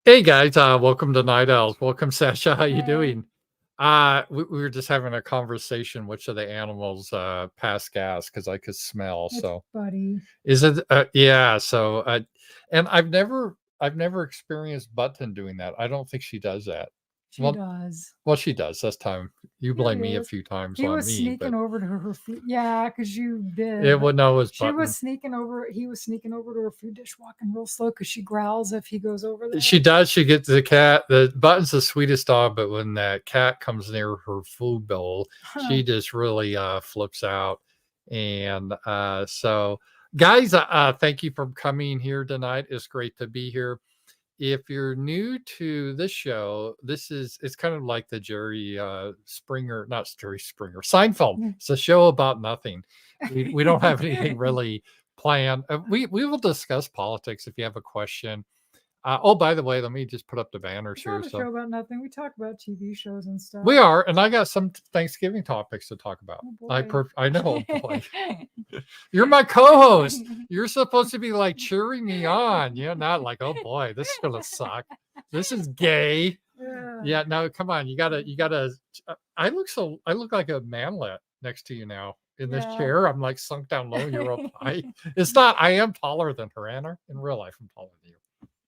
Hey guys, welcome to Night Owls. Welcome, Sasha. How you Hey, doing? We were just having a conversation. Which of the animals pass gas? Because I could smell. it's So Buddy. is it? Yeah. So, and I've never experienced Button doing that. I don't think she does that. She Well, does. well, she does this time. You blame me a Curious. few times He on was me, sneaking but over to her food. Yeah, because you did, it but would know it was she was Button. sneaking over. He was sneaking over to her food dish, walking real slow because she growls if he goes over She there. does. She gets the cat. The Button's the sweetest dog, but when that cat comes near her food bowl, she just really flips out. And so, guys, thank you for coming here tonight. It's great to be here. If you're new to this show, it's kind of like the Jerry Springer, not Jerry Springer, Seinfeld. It's a show about nothing. We don't have anything really planned. We will discuss politics if you have a question. Oh, by the way, let me just put up the banners It's here. not a show So about nothing. We talk about TV shows and we stuff. are, and I got some Thanksgiving topics to talk about. Oh boy. I know, boy. You're my co-host. You're supposed to be like cheering me on. You're not like, oh boy, this is gonna suck. This is gay. Yeah. Yeah, no, come on. You gotta. I look like a manlet next to you now in this Yeah. chair. I'm like sunk down low. You're up high. It's not. I am taller than her, Anna. In real life, I'm taller than you.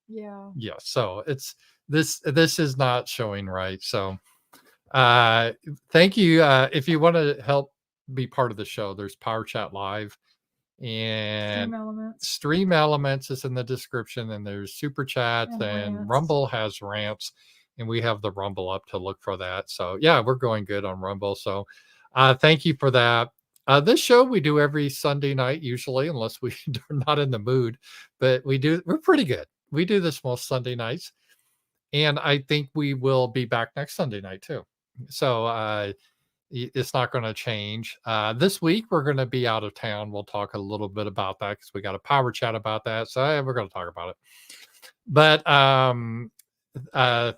Yeah. Yeah, so it's this is not showing right. So thank you. If you want to help be part of the show, there's Power Chat Live and Stream elements Stream Elements is in the description, and there's Super Chats, and and rants. Rumble has rants, and we have the Rumble up to look for that. So yeah, we're going good on Rumble. So thank you for that. This show we do every Sunday night, usually, unless we're not in the mood, but we're pretty good. We do this most Sunday nights, and I think we will be back next Sunday night too. So it's not going to change. This week we're going to be out of town. We'll talk a little bit about that because we got a power chat about that. So we're going to talk about it. But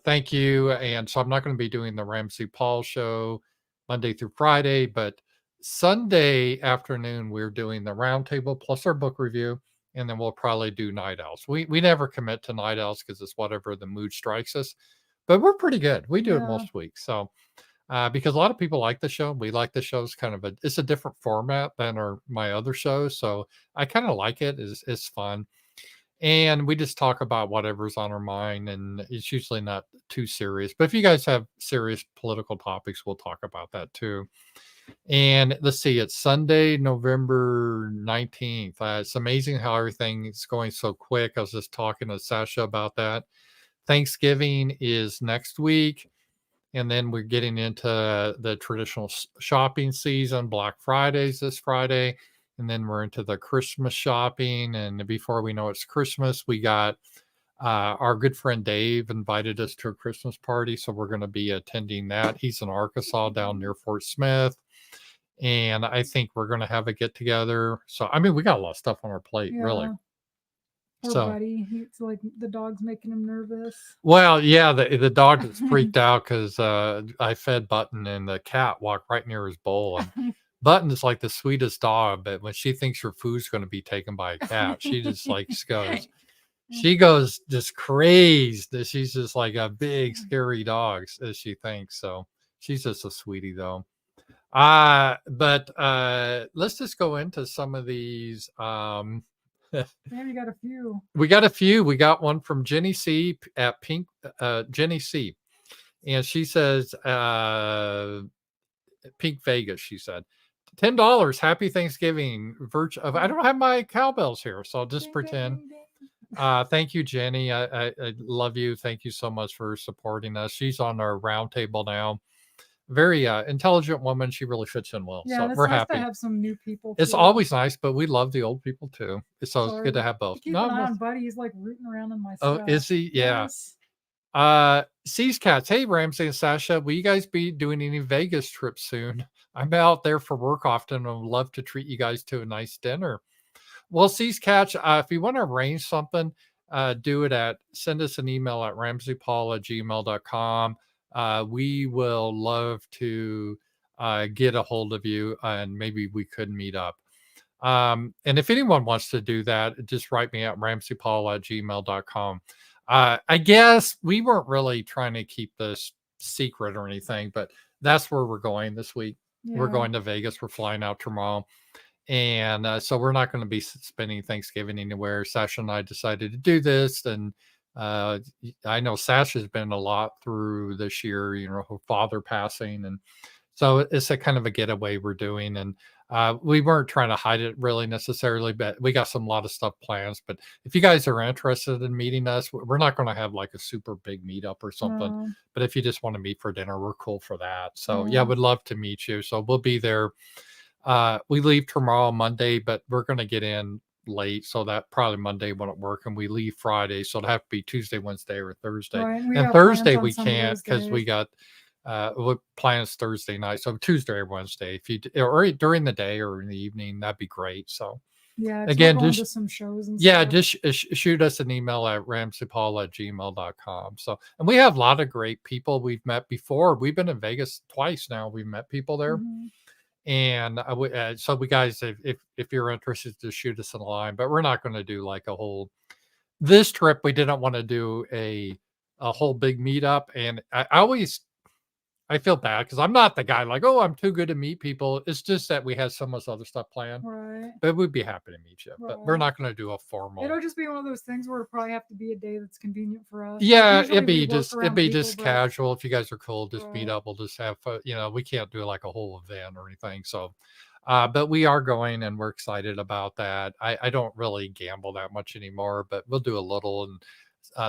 thank you. And so I'm not going to be doing the Ramsey Paul show Monday through Friday, but Sunday afternoon we're doing the roundtable plus our book review, and then we'll probably do night owls. We never commit to night owls because it's whatever the mood strikes us, but we're pretty good. We do it Yeah. most weeks. So because a lot of people like the show. We like the show's kind of it's a different format than my other shows, so I kind of like it. It's fun, and we just talk about whatever's on our mind, and it's usually not too serious. But if you guys have serious political topics, we'll talk about that too. And let's see, it's Sunday, November 19th. It's amazing how everything is going so quick. I was just talking to Sasha about that. Thanksgiving is next week, and then we're getting into the traditional shopping season. Black Friday's this Friday, and then we're into the Christmas shopping. And before we know it's Christmas, we got our good friend Dave invited us to a Christmas party, so we're going to be attending that. He's in Arkansas, down near Fort Smith, and I think we're going to have a get together. So I mean, we got a lot of stuff on our plate, really. Yeah. Poor So Buddy. He's like the dog's making him nervous. well, yeah, the dog is freaked out because I fed Button, and the cat walked right near his bowl. And Button is like the sweetest dog, but when she thinks her food's going to be taken by a cat, she just like she goes just crazed. She's just like a big scary dog, as she thinks. So she's just a sweetie, though. But let's just go into some of these. Yeah, you got a few. We got a few. We got one from Jenny C at Pink Jenny C. And she says, Pink Vegas, she said, $10. Happy Thanksgiving. I don't have my cowbells here, so I'll just Ding, ding, pretend. ding, ding. Thank you, Jenny. I love you. Thank you so much for supporting us. She's on our roundtable now. Very intelligent woman. She really fits in well. Yeah, So and it's we're nice happy. to have some new people. It's Too. always nice, but we love the old people too. So it's good to have both. Keep an eye on Buddy. He's like rooting around in my stuff. Oh, is he? Yeah. Yes. Seas Cats. Hey, Ramsey and Sasha, will you guys be doing any Vegas trips soon? I'm out there for work often and would love to treat you guys to a nice dinner. Well, Seas Cats, if you want to arrange something, send us an email at ramseypaul@gmail.com. We will love to get a hold of you, and maybe we could meet up. And if anyone wants to do that, just write me at ramseypaul@gmail.com. I guess we weren't really trying to keep this secret or anything, but that's where we're going this week. We're Yeah. going to Vegas. We're flying out tomorrow. And so we're not going to be spending Thanksgiving anywhere. Sasha and I decided to do this. And I know Sasha's been a lot through this year, her father passing. And so it's a kind of a getaway we're doing. And we weren't trying to hide it really necessarily, but we got lot of stuff plans. But if you guys are interested in meeting us, we're not going to have like a super big meetup or something. No. But if you just want to meet for dinner, we're cool for that. So yeah, we'd love to meet you. So we'll be there. We leave tomorrow, Monday, but we're going to get in late. So that probably Monday won't work. And we leave Friday. So it'll have to be Tuesday, Wednesday, or Thursday. Right. And Thursday we can't because we got plans Thursday night. So Tuesday or Wednesday, if you or during the day or in the evening, that'd be great. So yeah, again, just to some shows and yeah, stuff. just shoot us an email at ramseypaul@gmail.com. So, and we have a lot of great people we've met before. We've been in Vegas twice now. We've met people there. Mm-hmm. And so we guys, if you're interested, to shoot us in line. But we're not going to do like a whole. This trip, we didn't want to do a whole big meetup, and I feel bad because I'm not the guy like, oh, I'm too good to meet people. It's just that we had so much other stuff planned. Right. But we'd be happy to meet you. Right. But we're not going to do a formal. It'll just be one of those things where it'll probably have to be a day that's convenient for us. Yeah, Usually it'd be just people, casual. If you guys are cool, just meet right. up. We'll just have fun. We can't do like a whole event or anything. So, but we are going and we're excited about that. I don't really gamble that much anymore, but we'll do a little. And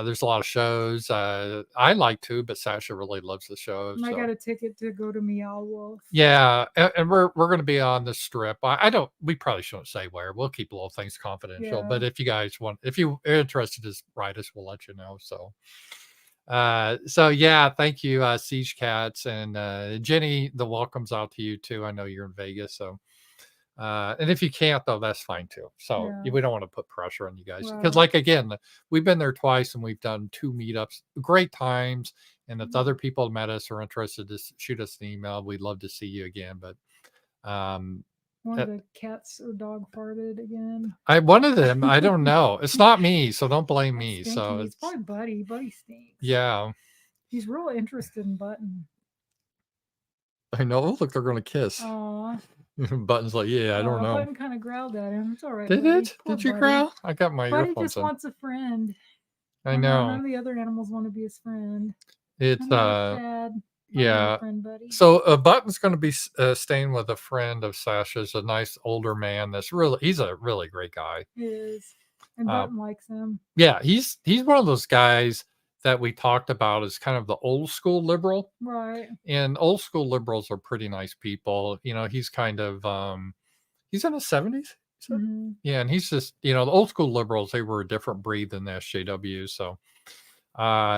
there's a lot of shows. I like to, but Sasha really loves the shows. And I got a ticket to go to Meow Wolf. Yeah, and we're going to be on the Strip. I don't. We probably shouldn't say where. We'll keep little things confidential. Yeah. But if you guys want, if you are interested, just write us. We'll let you know. So. So yeah, thank you, Siege Cats, and Jenny. The welcome's out to you too. I know you're in Vegas, so. And if you can't, though, that's fine too. So we don't want to put pressure on you guys because, like, again, we've been there twice and we've done 2 meetups, great times. And if other people met us or interested, just shoot us an email. We'd love to see you again. But one of the cats or dog farted again. One of them, I don't know. It's not me, so don't blame me. Stinky. So it's probably Buddy. Buddy stinks. Yeah. He's real interested in Button. I know. Look, they're going to kiss. Aw. Button's like, yeah, I don't know. Button kind of growled at him. It's all right. Did buddy. it? Poor Did you Buddy. growl? I got my Buddy earphones just in. wants a friend. I know. None of the other animals want to be his friend. It's sad. Yeah. Friend, Buddy. So Button's going to be staying with a friend of Sasha's, a nice older man. He's a really great guy. He is, and Button likes him. Yeah, he's one of those guys that we talked about as kind of the old school liberal. Right. And old school liberals are pretty nice people. He's kind of he's in his 70s. Mm-hmm. Yeah, and he's just, the old school liberals, they were a different breed than the SJW. So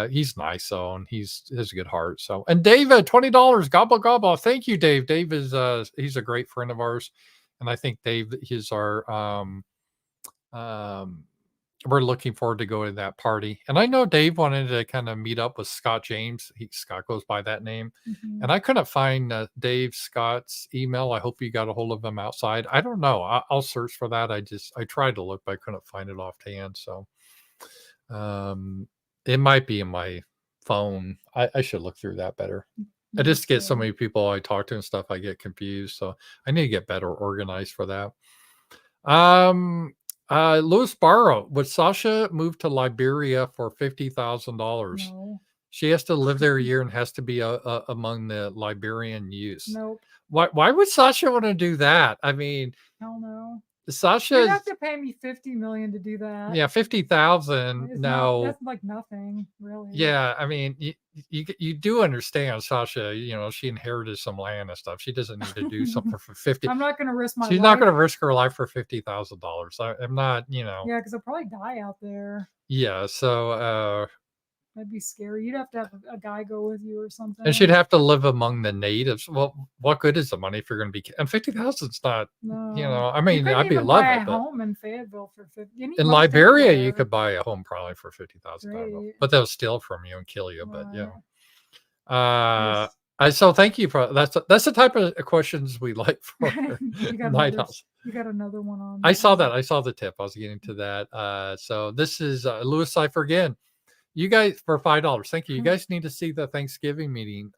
he's nice though, and he has a good heart. So, and David, $20, gobble gobble. Thank you, Dave. Dave is he's a great friend of ours, and I think Dave is our we're looking forward to going to that party. And I know Dave wanted to kind of meet up with Scott James. Scott goes by that name. Mm-hmm. And I couldn't find Dave Scott's email. I hope you got a hold of him outside. I don't know. I'll search for that. I tried to look, but I couldn't find it offhand. So it might be in my phone. I should look through that better. I just get so many people I talk to and stuff. I get confused. So I need to get better organized for that. Louis Barrow, would Sasha move to Liberia for $50,000? No. She has to live there a year and has to be among the Liberian youth. Nope. Why would Sasha want to do that? I mean, hell no. Sasha, you'd have to pay me $50 million to do that. Yeah, 50,000. No, that's like nothing, really. Yeah, I mean, you do understand, Sasha. She inherited some land and stuff. She doesn't need to do something for 50. I'm not going to risk my. She's life. not going to risk her life for $50,000. I'm not. Yeah, because I'll probably die out there. Yeah, so. That'd be scary. You'd have to have a guy go with you or something. And she'd have to live among the natives. Well, what good is the money if you're going to be? And 50,000 is not. No. I mean, I'd be loving it. Buy a home in Fayetteville for 50. In Liberia, you could buy a home probably for $50,000, but they'll steal from you and kill you. But yeah. So thank you for that's the type of questions we like for You got Night another. House. You got another one I saw on. that. I saw the tip. I was getting to that. So this is Louis Cipher again. You guys for $5. Thank you. You guys need to see the Thanksgiving meeting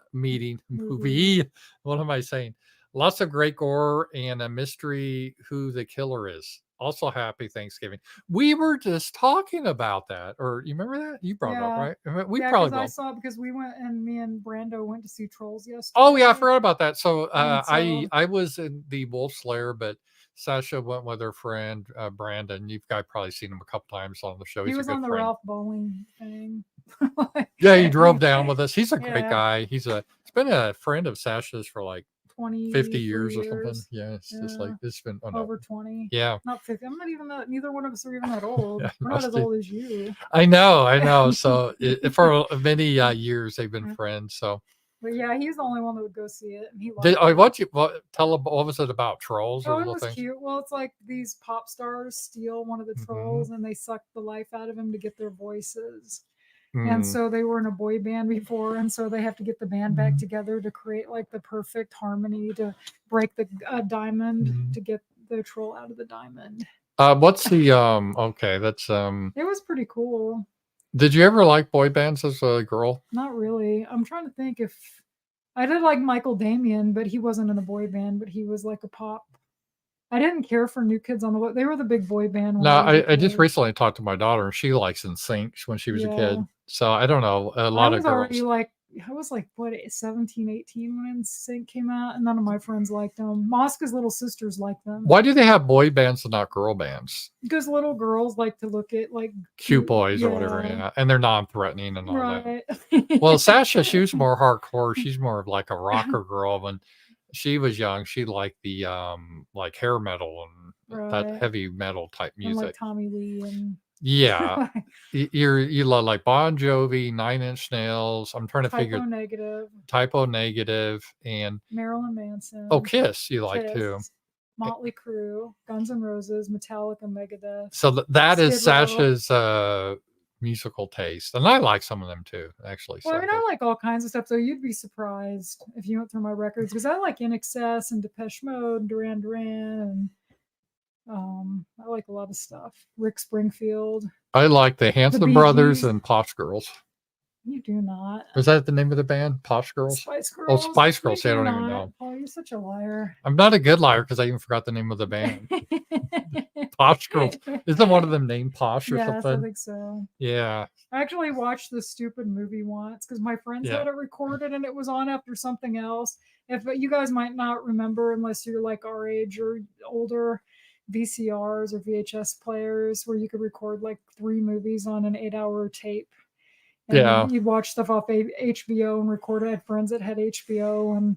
movie. What am I saying? Lots of great gore and a mystery who the killer is. Also, happy Thanksgiving. We were just talking about that, or you remember that? You brought it up, Yeah. right? I mean, we Yeah, probably because I will. saw it because we went and me and Brando went to see Trolls Oh yeah, I yesterday. forgot about that. So And so I was in the Wolf's Lair, but Sasha went with her friend Brandon. You've guys probably seen him a couple times on the show. he He's a was good on the friend. Ralph Boeing thing. Yeah, he drove down with us. He's a great Yeah, guy. He's been a friend of Sasha's for like 50 23 years or something. years. Yeah, it's just like Yeah, it's been oh no. over 20. Yeah. Not 50. I'm not even that. Neither one of us are even that old. Yeah, We're not as must be. old as you. I know, I know. So for many years they've been friends. So But yeah, he's the only one that would go see it, and he did liked I it. tell him what was it about trolls or Oh, it little was things? cute. Well, it's like these pop stars steal one of the Mm-hmm. trolls and they suck the life out of him to get their voices. And Mm. so they were in a boy band before, and so they have to get the band back together to create like the perfect harmony to break the diamond to get the troll out of the diamond. What's the okay, that's It was pretty cool. did you ever like boy bands as a girl? Not really. I'm trying to think if I did like Michael Damian, but he wasn't in a boy band, but he was like a pop. I didn't care for New Kids on the Block. They were the big boy band when No, I was a I just kid. recently talked to my daughter and she likes NSYNC when she was a Yeah. kid. So I don't know. A I lot of was already girls. like, I was like, what, 17, 18 when NSYNC came out, and none of my friends liked them. Mosca's little sisters liked them Why do they have boy bands and not girl bands? because little girls like to look at like Cute boys or whatever, yeah, yeah. And they're non-threatening and all that. right. Well, Sasha, she was more hardcore. She's more of like a rocker girl. When she was young, she liked the like hair metal and that Right. heavy metal type And like music. Tommy Lee and Yeah. You love like Bon Jovi, Nine Inch Nails. I'm trying to Typo figure Negative, Typo Negative and Marilyn Manson, oh Kiss you like too. Kiss, Motley Crue, Guns N' Roses, Metallica, Megadeth, So that is Skid Row. Sasha's musical taste. And I like some of them too, actually. Well, I So mean, I like all kinds of stuff. So you'd be surprised if you went through my records because I like In Excess and Depeche Mode, and Duran Duran, and I like a lot of stuff. Rick Springfield. I like the The Hanson Bee Brothers Gees. and Posh Girls. You do not. Was that the name of the band? Posh Girls? Spice Oh, Girls. Spice Girls. You I do don't even not. know. Oh, you're such a liar. I'm not a good liar because I even forgot the name of the band. Posh Girls. Isn't one of them named Posh or Yes, I something? think so. Yeah. I actually watched this stupid movie once because my friends Yeah. had it recorded and it was on after something else. If you guys might not remember, unless you're like our age or older, VCRs or VHS players where you could record like 3 movies on an 8-hour tape. And Yeah. you'd watch stuff off HBO and record it. I had friends that had HBO, and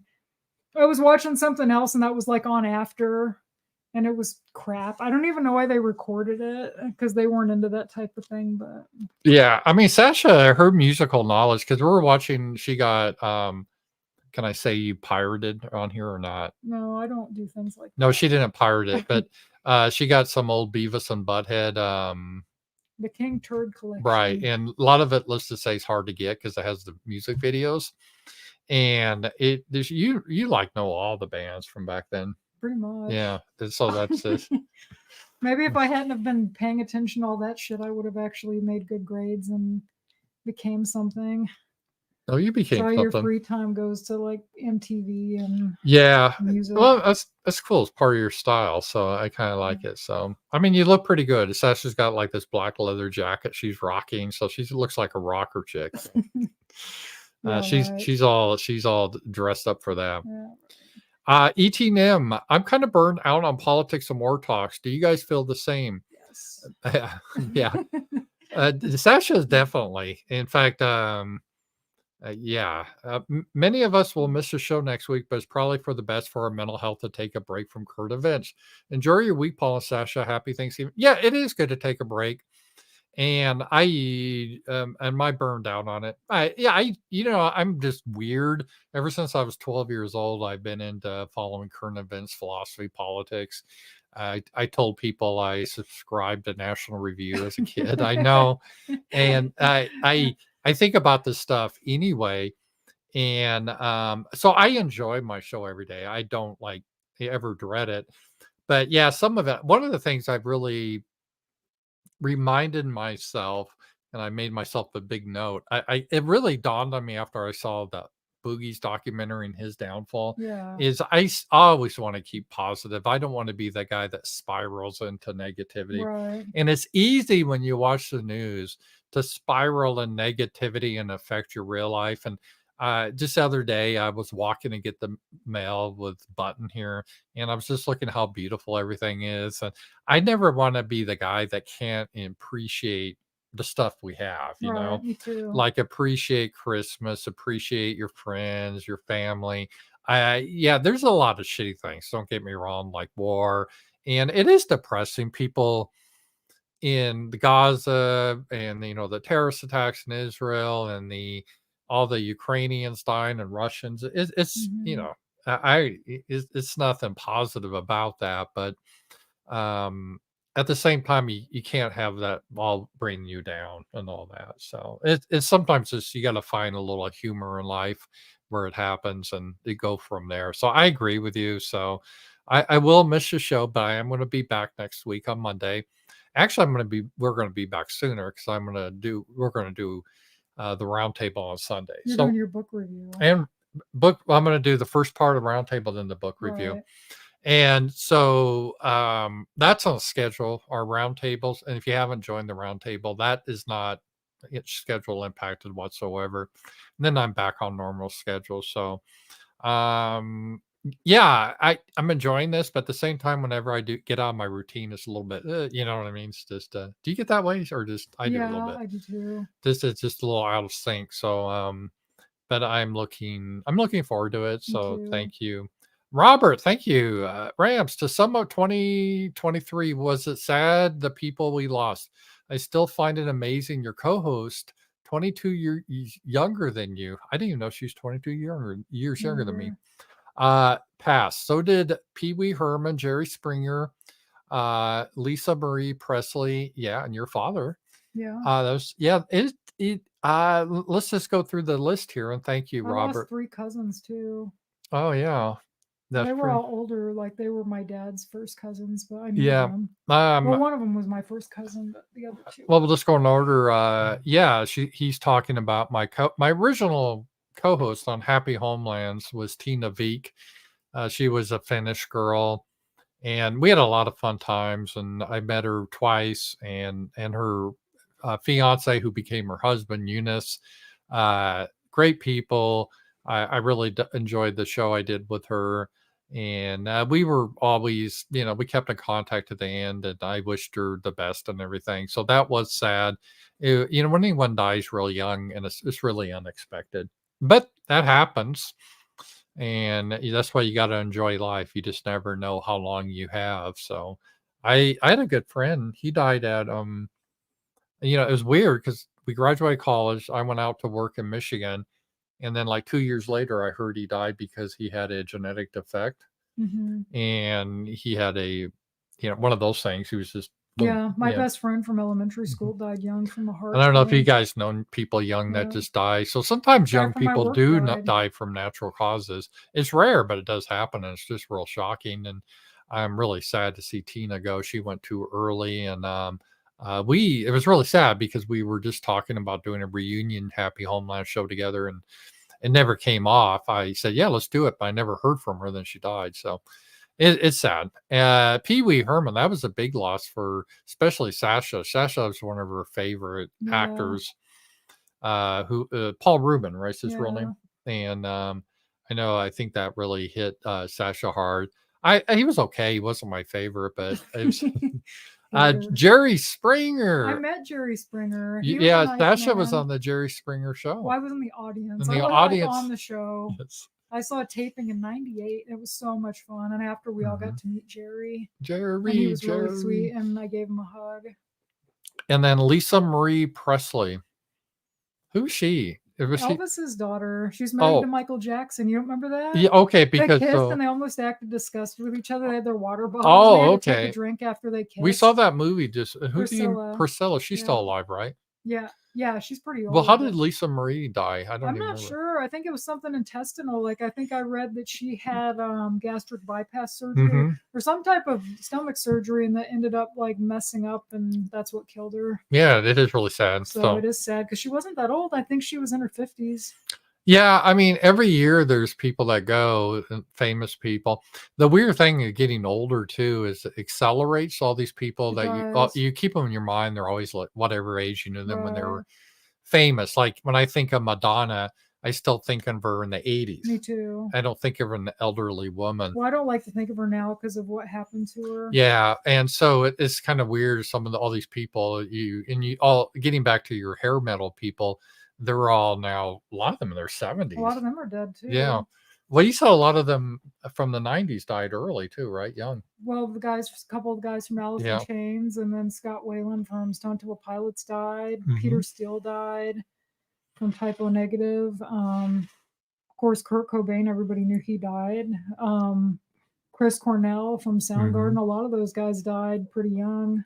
I was watching something else, and that was like on after, and it was crap. I don't even know why they recorded it because they weren't into that type of thing. But Yeah. I mean, Sasha, her musical knowledge, because we were watching, she got, can I say you pirated on here or not? no, I don't do things like No, that. she didn't pirate it, but she got some old Beavis and Butthead. The King Turd Collection. Right. And a lot of it, let's just say, is hard to get because it has the music videos. And you like know all the bands from back then. Pretty much. Yeah. So that's this. Maybe if I hadn't have been paying attention to all that shit, I would have actually made good grades and became something. Oh, you became so something. Your free time goes to like MTV and yeah. music. Well, that's cool. It's part of your style, so I kind of like it. So I mean, you look pretty good. Sasha's got like this black leather jacket she's rocking, so she looks like a rocker chick. So. Yeah, she's all dressed up for that. Yeah. ETNM, I'm kind of burned out on politics and war talks. Do you guys feel the same? Yes. Yeah. Sasha's definitely. In fact, yeah. Many of us will miss the show next week, but it's probably for the best for our mental health to take a break from current events. Enjoy your week, Paul and Sasha. Happy Thanksgiving. Yeah, it is good to take a break. And I am I burned out on it. I'm just weird. Ever since I was 12 years old, I've been into following current events, philosophy, politics. I told people I subscribed to National Review as a kid. I know, and I think about this stuff anyway. And so I enjoy my show every day. I don't like ever dread it. But yeah, some of it, one of the things I've really reminded myself, and I made myself a big note. It really dawned on me after I saw the Boogie's documentary and his downfall. Yeah. Is always want to keep positive. I don't want to be the guy that spirals into negativity. Right. And it's easy when you watch the news to spiral in negativity and affect your real life. And just the other day, I was walking to get the mail with Button here, and I was just looking how beautiful everything is. And I never want to be the guy that can't appreciate the stuff we have, Right. Me too. like appreciate Christmas, appreciate your friends, your family. Yeah, there's a lot of shitty things. Don't get me wrong, like war, and it is depressing. People in the Gaza and the terrorist attacks in Israel and the all the Ukrainians dying and Russians. It's Hmm. it's nothing positive about that, but um at the same time you can't have that all bring you down and all that. So it's sometimes just you got to find a little humor in life where it happens and you go from there. So I agree with you. So I will miss the show, but I am going to be back next week on Monday. Actually, we're going to be back sooner because we're going to do the roundtable on Sunday. You're doing So your book review. and I'm going to do the first part of roundtable, then the book review. Right. And so that's on schedule, our roundtables. And if you haven't joined the roundtable, that is not its schedule impacted whatsoever. And then I'm back on normal schedule. So yeah, I'm enjoying this, but at the same time, whenever I do get out of my routine, it's a little bit, you know what I mean? It's just, do you get that way, or just I do a little Yeah, bit? I do too. This is just a little out of sync. So, but I'm looking forward to it. Me So too. thank you, Robert. Thank you, Rams. To sum up 2023, was it sad the people we lost? I still find it amazing. Your co-host, 22 younger than you. I didn't even know she's 22 years younger than me. Younger. Passed. So did Pee Wee Herman, Jerry Springer, Lisa Marie Presley. Yeah, and your father. Yeah. Those. Yeah. Let's just go through the list here and thank you, I lost Robert. 3 cousins too. Oh yeah, that's They were true. all older, like they were my dad's first cousins, but I knew Yeah. them. Well, one of them was my first cousin, but the other 2 Well, weren't. we'll just go in order. Yeah, he's talking about my original co-host on Happy Homelands was Tina Veek. She was a Finnish girl, and we had a lot of fun times. And I met her twice, and her fiance, who became her husband, Eunice. Great people. I really enjoyed the show I did with her, and we were always, we kept in contact at the end, and I wished her the best and everything. So that was sad. When anyone dies real young, and it's really unexpected, but that happens. And that's why you got to enjoy life. You just never know how long you have. So I had a good friend. He died at it was weird because we graduated college. I went out to work in Michigan, and then like 2 years later, I heard he died because he had a genetic defect, Mhm. and he had one of those things. He was just boom. Yeah, my Yeah. best friend from elementary Mhm. school died young from a I heart don't know if you change. guys know people young that Yeah. just die. So sometimes Guy young from my people work do not died. die from natural causes. It's rare, but it does happen, and it's just real shocking. And I'm really sad to see Tina go. She went too early, and it was really sad because we were just talking about doing a reunion Happy Homeland show together, and it never came off. I said, "Yeah, let's do it," but I never heard from her. Then she died, so it's sad. Pee Wee Herman, that was a big loss for especially Sasha. Sasha was one of her favorite Yeah. actors. Who Paul Rubin, right? Is his real name. Yeah. And I think that really hit Sasha hard. He was okay. He wasn't my favorite, but it was Hater. Jerry I Springer. met Jerry Springer. He was a Yeah, nice Sasha was on man. the Jerry Springer Well, show I was in the audience. in I the wasn't like on audience. the show. Yes. I saw a taping in '98. It was so much fun. And after we all got to meet Jerry, and he was really sweet, and I gave him a hug. And then Lisa Marie Presley. Who's she? Was she? Elvis's daughter. She's married to Oh, Michael Jackson. You don't remember that? yeah. Okay, They because kissed and they almost acted disgusted with each other. They had their water bottles and they oh, had to take a okay. drink after they We saw kissed. that movie. Just who do you Priscilla. Priscilla? She's still Yeah. alive, right? Yeah. Yeah. She's pretty Well, how old. did But Lisa Marie die? I don't I'm even not remember. sure. her. I think it was something intestinal. Like I think I read that she had gastric bypass surgery Hmm. or some type of stomach surgery, and that ended up like messing up, and that's what killed her. Yeah, it is really sad. So So it is sad because she wasn't that old. I think she was in her 50s. yeah, I mean, every year there's people that go, famous people. The weird thing of getting older too is it accelerates all these people It that does. you keep them in your mind. They're always like whatever age you knew them when they Right. were famous. Like when I think of Madonna, I still think of her in the 80s. Me too. I don't think of her an elderly woman. Well, I don't like to think of her now because of what happened to her. Yeah, and so it's kind of weird. Some of all these people, you all getting back to your hair metal people, they're all now a lot of them in their A 70s. lot of them are dead Yeah. too. Well, you saw a lot of them from the 90s died early too, right? Young. Well, a couple of guys from Alice in Yeah. Chains, and then Scott Whalen from Stone Temple Pilots died. Peter Mhm. Steele died from Typo Negative. Of course, Kurt Cobain, everybody knew he died. Chris Cornell from Soundgarden, Mhm. a lot of those guys died pretty young.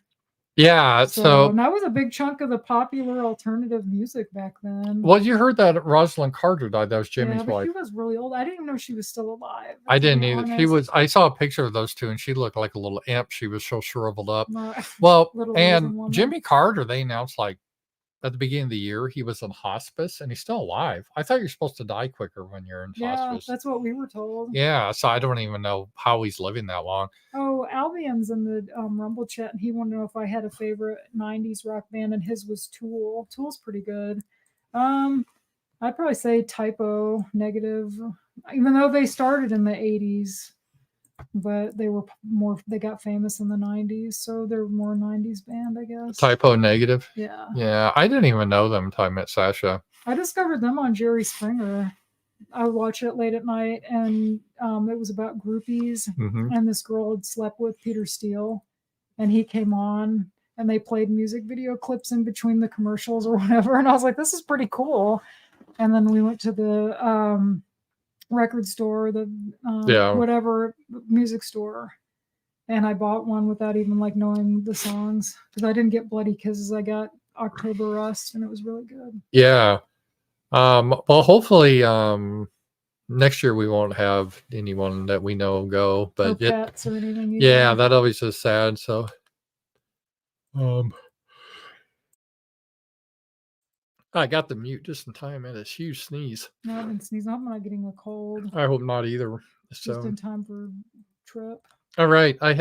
Yeah, So, so and that was a big chunk of the popular alternative music back then. well, you heard that Rosalind Carter died. That was Yeah, Jimmy's but she wife. was really old. I didn't even know she was still alive, I to be didn't either. She honest. was I saw a picture of those two and she looked like a little imp. She was so shriveled up. My Well, little and Asian woman. Jimmy Carter, they announced like at the beginning of the year he was in hospice and he's still alive. I thought you're supposed to die quicker when you're in Yeah, hospice. that's what we were told. Yeah, so I don't even know how he's living that long. Oh, Albion's in the Rumble chat, and he wanted to know if I had a favorite '90s rock band, and his was Tool. Tool's pretty good. Um, I'd probably say Typo Negative, even though they started in the '80s, but they were more. They got famous in the '90s, so they're more '90s band, I guess. Typo Negative. Yeah. Yeah, I didn't even know them until I met Sasha. I discovered them on Jerry Springer. I would watch it late at night, and it was about groupies. Mhm. And this girl had slept with Peter Steele, and he came on, and they played music video clips in between the commercials or whatever. And I was like, this is pretty cool. And then we went to the record store, the Yeah. whatever music store, and I bought one without even like knowing the songs because I didn't get Bloody Kisses. I got October Rust, and it was really good. Yeah. Well, hopefully, next year we won't have anyone that we know go, Or but pets or anything. yeah, either. that always is sad. So, I got the mute just in time. I had a huge sneeze. No, I've been sneezing. I'm not getting a cold. I hope not either. Just So, in time for trip. all right, I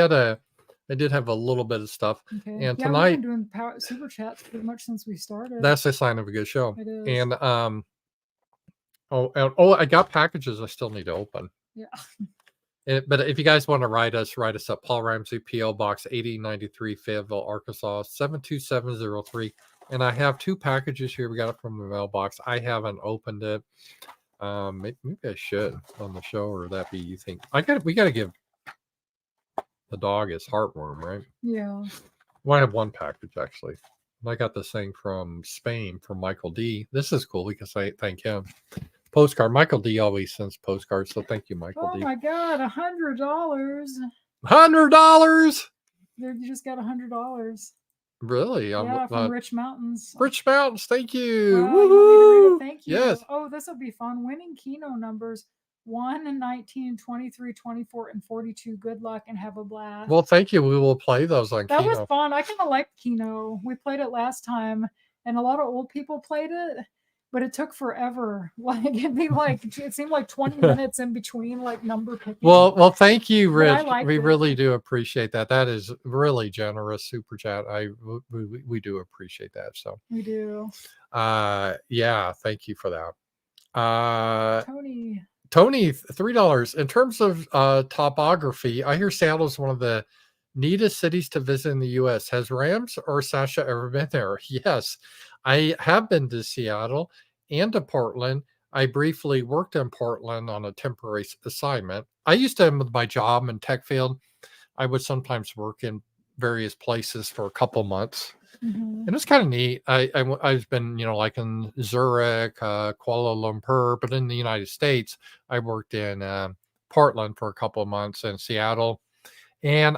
did have a little bit of stuff, Okay. and Yeah, we've tonight been doing super chats pretty much since we started. that's a sign of a good show. It is. And oh, I got packages I still need to open. Yeah. But if you guys want to write us up. Paul Ramsey, P.O. Box 8093, Fayetteville, Arkansas 72703. And I have two packages here. We got it from the mailbox. I haven't opened it. Maybe I should on the show, or that be you think we got to give the dog his heartworm, right? Yeah. Well, I have one package actually. I got this thing from Spain from Michael D. This is cool because I thank him. Postcard. Michael D always sends postcards, so thank you, Michael D. Oh my God, $100. $100. You just got $100. Really? Yeah, from Rich Mountains. Rich Mountains, thank you. Wow, you want me to read it? Thank you. Yes. Oh, this will be fun. Winning Keno numbers 1 and 19, 23, 24, and 42. Good luck and have a blast. Well, thank you. We will play those on That Keno. was fun. I kind of liked Keno. We played it last time, and a lot of old people played it, but it took forever. Like it seemed like 20 minutes in between like number picking. Well, thank you, But I Rich. liked We it. really do appreciate that. That is really generous super chat. We do appreciate that. So We do. yeah, thank you for that. Tony, $3. In terms of topography, I hear Seattle's one of the neatest cities to visit in the U.S. Has Rams or Sasha ever been there? Yes, I have been to Seattle and to Portland. I briefly worked in Portland on a temporary assignment. I used to, with my job in tech field, I would sometimes work in various places for a couple months. Mhm. And it's kind of neat. I've been, like in Zurich, Kuala Lumpur, but in the United States, I worked in Portland for a couple of months in Seattle. And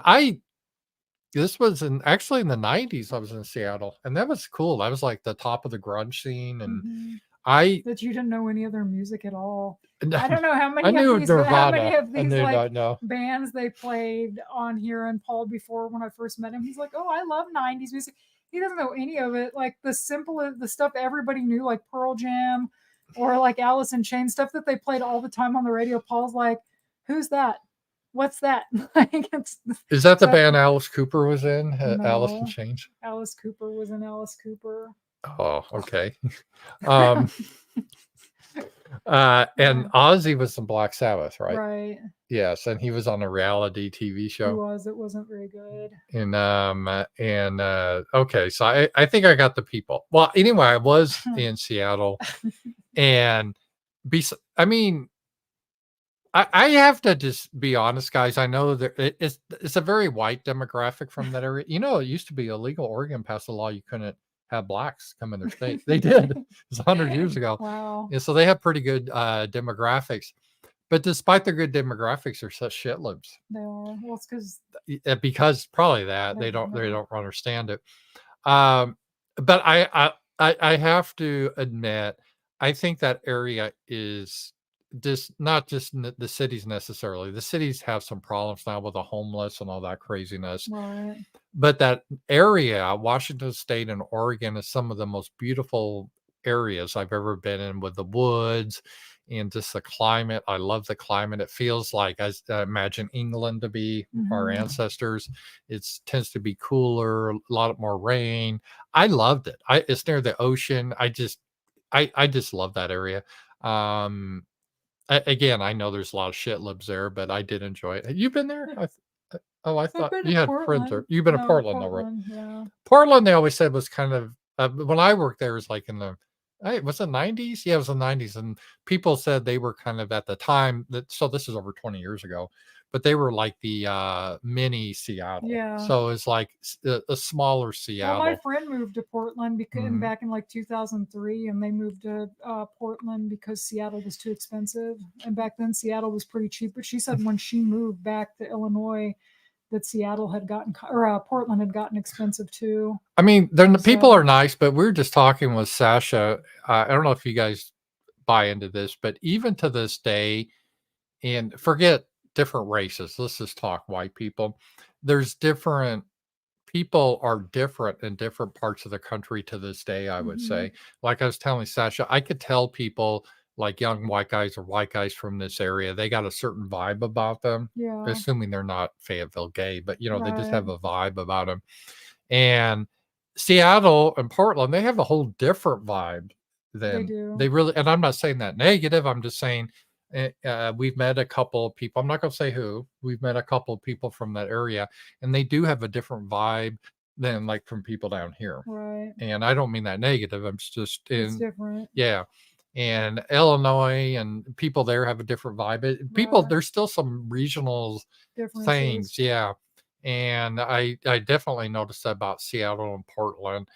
this was actually in the 90s, I was in Seattle, and that was cool. That was like the top of the grunge scene. And I that you didn't know any of their music at all. no, I don't know how I many of knew these, but how many Nirvana. of I these knew like not know. bands they played on here. And Paul, before when I first met him, he's like, "Oh, I love '90s music." He doesn't know any of it. Like the simple, the stuff everybody knew, like Pearl Jam, or like Alice in Chains, stuff that they played all the time on the radio. Paul's like, "Who's that? What's that?" Like Is that the that. band Alice Cooper was in? Alice in No, Chains? Alice Cooper was an Alice Cooper. Oh, okay. Um, and Yeah, Ozzy was in Black Sabbath, right? right. Yes, and he was on a reality TV He show. was. It wasn't very good. Okay, so I think I got the people. Well, anyway, I was in Seattle, and I mean, I have to just be honest, guys. I know that it's a very white demographic from that area. You know, it used to be illegal. Oregon passed a law you couldn't have blacks come in their state. They did. It was 100 years ago. Wow. And so they have pretty good demographics. But despite their good demographics, they're such shitlibs. They are. Well, it's because Because probably that they don't they know. don't understand it. Um, but I have to admit, I think that area is just not just the cities necessarily. The cities have some problems now with the homeless and all that craziness, Right. but that area, Washington State and Oregon, is some of the most beautiful areas I've ever been in with the woods and just the climate. I love the climate. It feels like I imagine England to be our Hmm. ancestors. It tends to be cooler, a lot more rain. I loved it. It's near the ocean. I just love that area. Um, again, I know there's a lot of shit libs there, but I did enjoy it. Have you been there? Oh, I I've thought been to you had friends there. Portland. You've been to No, Portland though, right? Portland. Yeah. Portland, they always said was kind of when I worked there, it was like in the was it 90s? Yeah, it was the 90s. And people said they were kind of at the time that so this is over 20 years ago, but they were like the mini Seattle. Yeah. So it's like a smaller Well, my Seattle. friend moved to Portland because Mhm. back in like 2003, and they moved to Portland because Seattle was too expensive. And back then, Seattle was pretty cheap. But she said when she moved back to Illinois, that Seattle had gotten or Portland had gotten expensive too. I mean, the people So are nice, but we were just talking with Sasha. I don't know if you guys buy into this, but even to this day, and forget different races, let's just talk white people. There's different people are different in different parts of the country to this day, I would mhm, say. Like I was telling Sasha, I could tell people like young white guys or white guys from this area, they got a certain vibe about them, yeah, assuming they're not Fayetteville gay, but they just right. have a vibe about them. And Seattle and Portland, they have a whole different vibe They than do. they really, and I'm not saying that negative. I'm just saying we've met a couple of people. I'm not going to say who. We've met a couple of people from that area, and they do have a different vibe than like from people down here. Right. And I don't mean that negative. I'm just It's in, different. yeah. And Illinois and people there have a different vibe. People, Right. there's still some regional Differences. things, yeah. And I definitely noticed that about Seattle and Portland.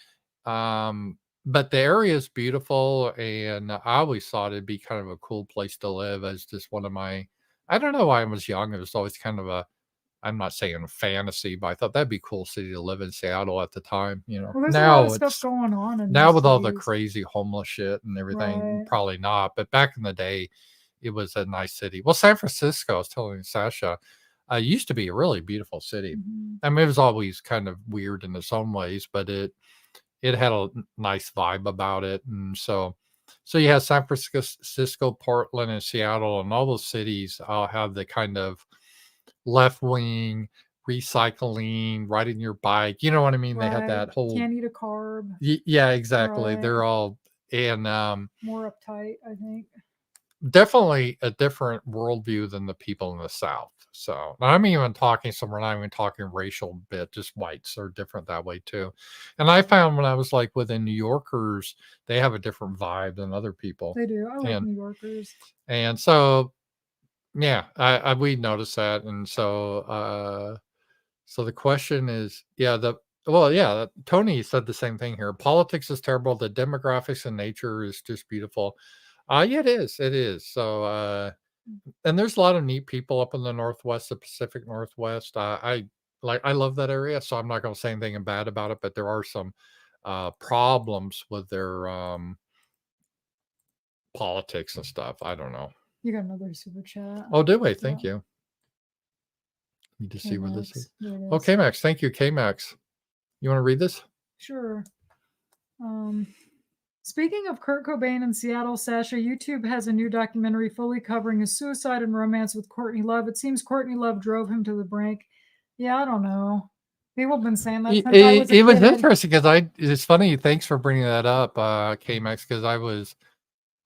But the area is beautiful, and I always thought it'd be kind of a cool place to live as just one of my I don't know why I was young. It was always kind of a I'm not saying a fantasy, but I thought that'd be a cool city to live in Seattle at the time. Well, there's a lot of Now stuff it's going on in now those with all the cities. crazy homeless shit and everything, Right. probably not. But back in the day, it was a nice city. Well, San Francisco, I was telling Sasha, used to be a really beautiful city. Hmm. I mean, it was always kind of weird in its own ways, but it had a nice vibe about it. And so you have San Francisco, Portland, and Seattle, and all those cities have the kind of left wing recycling, riding your bike. You know what I mean? They have Right. that whole Can't eat a carb. yeah, exactly. Right. They're all and More uptight, I think. definitely a different worldview than the people in the South. So I'm even talking, so we're not even talking racial bit, just whites are different that way too. And I found when I was like with the New Yorkers, they have a different vibe than other people. They do. I like And New Yorkers. and so yeah, I we noticed that. And so the question is, yeah, Tony said the same thing here. Politics is terrible. The demographics and nature is just beautiful. Yeah, it is. It is. So, and there's a lot of neat people up in the Northwest, the Pacific Northwest. I love that area, so I'm not going to say anything bad about it, but there are some problems with their politics and stuff. I don't know. You got another super chat. Oh, do we? Thank Yeah. you. Need to see where this is. There it Oh, is. K-Max. Thank you, K-Max. You want to read this? Sure. Speaking of Kurt Cobain in Seattle, Sasha, YouTube has a new documentary fully covering his suicide and romance with Courtney Love. It seems Courtney Love drove him to the brink. Yeah, I don't know. People have been saying that since I was a It was kid. interesting because it's funny. Thanks for bringing that up, K-Max, because I was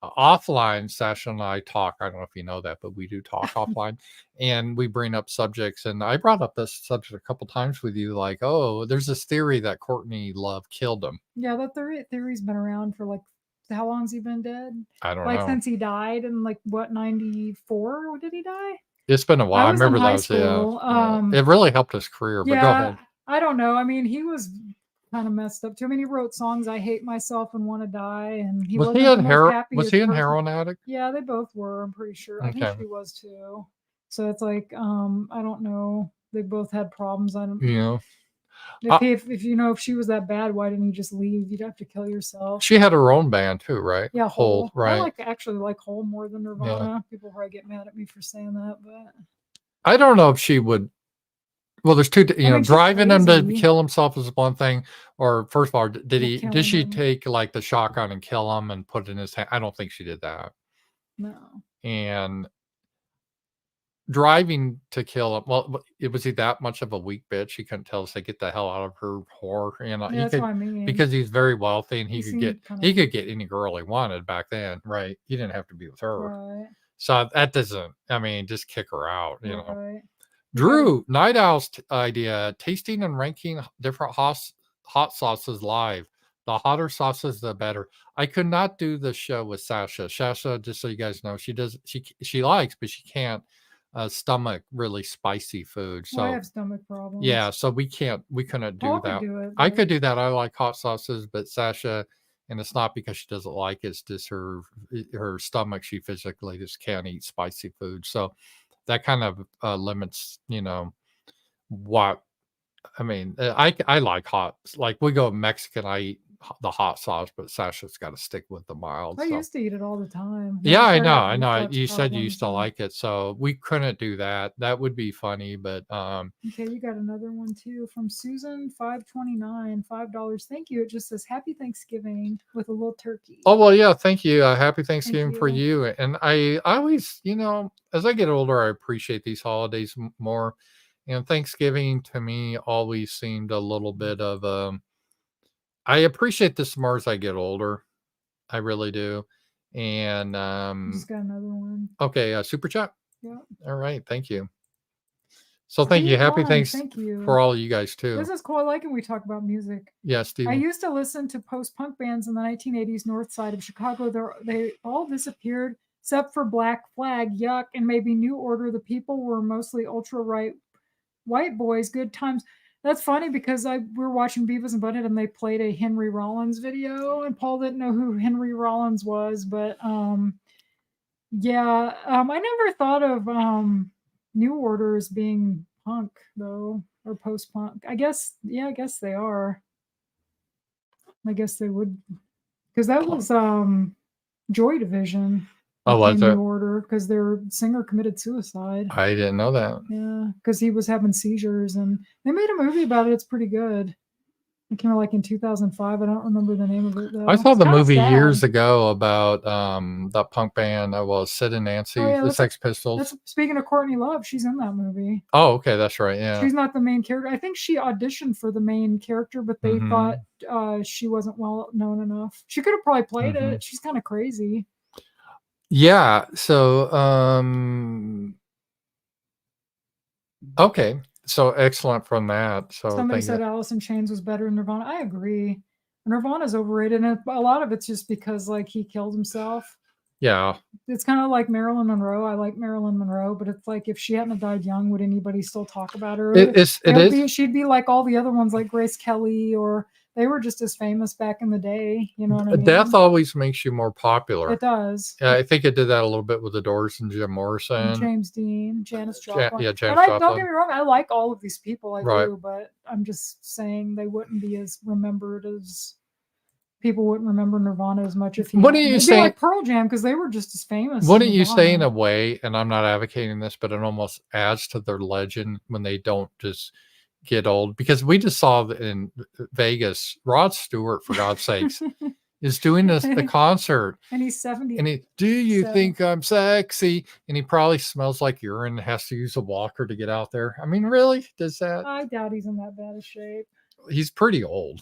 offline. Sasha and I talk. I don't know if you know that, but we do talk offline, and we bring up subjects. And I brought up this subject a couple times with you, like, oh, there's this theory that Courtney Love killed him. Yeah, that theory's been around for like, how long's he been dead? I don't Like know. since he died in like what, 94? Did he die? It's been a while. I was in remember high that was school. It really helped his career. But go Yeah, ahead. I don't know. I mean, he was kind of messed up too. I mean, he wrote songs, "I Hate Myself" and "Want to Die," and he Was wasn't he the a most happiest was he a person. heroin addict? Yeah, they both were. I'm pretty sure. I think Okay. she was too. So it's like, I don't know. They both had problems. I don't. You know, If you know if she was that bad, why didn't you just leave? You'd have to kill yourself. she had her own band too, right? Yeah, Hole. Right? I actually like Hole more than Nirvana. People probably get mad at me for saying that, but I don't know if she would. Well, there's two. You know, she's driving him to crazy. kill himself is one thing. Or first of all, Well, did she killing him. take like the shotgun and kill him and put it in his hand? I don't think she did that. No. And driving to kill him. Well, was he that much of a weak bitch? He couldn't tell us to get the hell out of her whore. You know, Yeah, that's what I mean. because he's very wealthy and he seemed could get any girl he wanted back then, right? He didn't have to be with her. Right. So that doesn't. I mean, just kick her out. You know. Right. Drew, Night Owl's idea: tasting and ranking different hot sauces live. The hotter sauces, the better. I could not do the show with Sasha. Sasha, just so you guys know, she likes, but she can't stomach really spicy food. So I have stomach problems. yeah, so we couldn't do Paul that. could do it, I but could do that. I like hot sauces, but Sasha, and it's not because she doesn't like it, it's just her stomach. She physically just can't eat spicy food. So that kind of limits, you know, what I mean. I like hot. Like we go Mexican, I eat the hot sauce, but Sasha's got to stick with the mild. I used to eat it all the time. Yeah, I know, I I know. You said you used to like it, so we couldn't do that. That would be funny, but okay, you got another one too from Susan 529, $5. Thank you. It just says Happy Thanksgiving with a little turkey. Oh well, yeah. Thank you. Happy Thanksgiving for you. And I always, you know, as I get older, I appreciate these holidays more. And Thanksgiving to me always seemed a little bit of I appreciate this more as I get older. I really do. And just got another one. Okay, super chat. Yeah. All right, thank you. So thank you. Happy thanks for all of you guys too. This is cool. I like when we talk about music. Yeah, Steve. I used to listen to post-punk bands in the 1980s north side of Chicago. They all disappeared except for Black Flag, Yuck, and maybe New Order. The people were mostly ultra-right white boys. Good times. That's funny because we were watching Beavis and Butthead and they played a Henry Rollins video, and Paul didn't know who Henry Rollins was, but yeah, I never thought of New Order as being punk though, or post-punk. I guess they are. I guess they would, because that was Joy Division. Oh, was it? New Order, because their singer committed suicide. I didn't know that. Yeah, because he was having seizures, and they made a movie about it. It's pretty good. It came out like in 2005. I don't remember the name of it though. I saw the movie years ago about that punk band. Sid and Nancy, the Sex Pistols. Speaking of Courtney Love, she's in that movie. Oh, okay, that's right. Yeah, she's not the main character. I think she auditioned for the main character, but they thought she wasn't well known enough. She could have probably played it. She's kind of crazy. Yeah. So, okay. So excellent from that. So somebody said Alice in Chains was better than Nirvana. I agree. Nirvana's overrated, and a lot of it's just because like he killed himself. Yeah. It's kind of like Marilyn Monroe. I like Marilyn Monroe, but it's like if she hadn't died young, would anybody still talk about her? She'd be like all the other ones, like Grace Kelly, or they were just as famous back in the day. You know what I mean? Death always makes you more popular. It does. Yeah, I think it did that a little bit with the Doors and Jim Morrison, and James Dean, Janis Joplin. Janis Joplin. Don't get me wrong, I like all of these people. I do, but I'm just saying they wouldn't be as remembered as people wouldn't remember Nirvana as much if he What are hadn't. you It'd be saying? like Pearl Jam because they were just as famous as Wouldn't you say in a Nirvana. way, and I'm not advocating this, but it almost adds to their legend when they don't just get old? Because we just saw in Vegas, Rod Stewart, for God's sakes, is doing the concert. And he's 70. And do you So- think I'm sexy? And he probably smells like urine and has to use a walker to get out there. I mean, really? Does that? I doubt he's in that bad a shape. He's pretty old.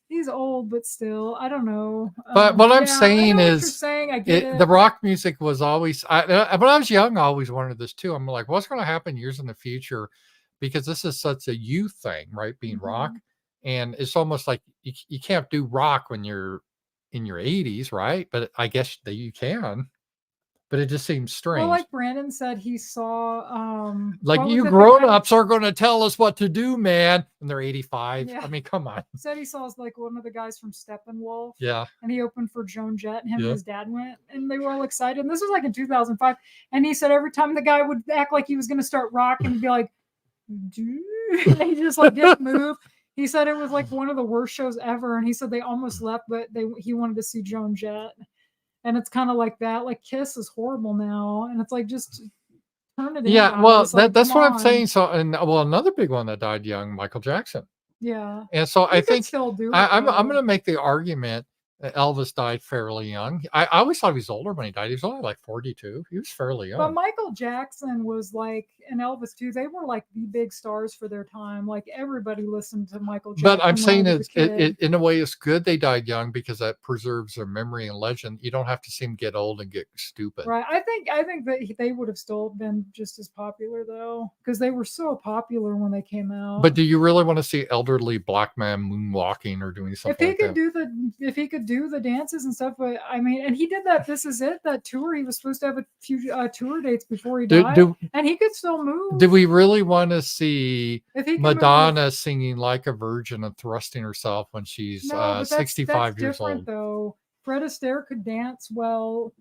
He's old, but still, I don't know. But what I'm yeah, I saying know what is, you're saying. I get it. the rock music was always. When I was young, I always wanted this too. I'm like, what's going to happen years in the future? Because this is such a youth thing, right? Being rock, and it's almost like you can't do rock when you're in your 80s, right? But I guess that you can. But it just seems strange. Well, like Brandon said, he saw like what was you it, the grown-ups guy- are going to tell us what to do, man. And they're 85. Yeah. I mean, come on. said he saw like one of the guys from Steppenwolf. Yeah. And he opened for Joan Jett, and him Yeah. and his dad went, and they were all excited. And this was like in 2005. And he said every time the guy would act like he was going to start rocking, he'd be like, "Dude," and he just like didn't move. He said it was like one of the worst shows ever, and he said they almost left, but he wanted to see Joan Jett. And it's kind of like that. Like Kiss is horrible now, and it's like just turn it in. Yeah, well, guys. Like, that's come what I'm on. saying. So, and well, another big one that died young, Michael Jackson. Yeah. And so I You could think still do it, I'm though. going to make the argument that Elvis died fairly young. I always thought he was older when he died. He was only like 42. He was fairly young. But Michael Jackson was like, and Elvis too, they were like the big stars for their time. Like everybody listened to Michael Jackson. But I'm when saying I was a kid. it in a way it's good they died young because that preserves their memory and legend. You don't have to see them get old and get stupid. Right. I think that they would have still been just as popular though, because they were so popular when they came out. But do you really want to see elderly black man moonwalking or doing something if he like could that? if he could do the dances and stuff, but I mean, and he did that. This Is It, that tour. He was supposed to have a few tour dates before he died, and he could still move. Do we really want to see if he Madonna singing like a virgin and thrusting herself when she's 65 years old? Though Fred Astaire could dance well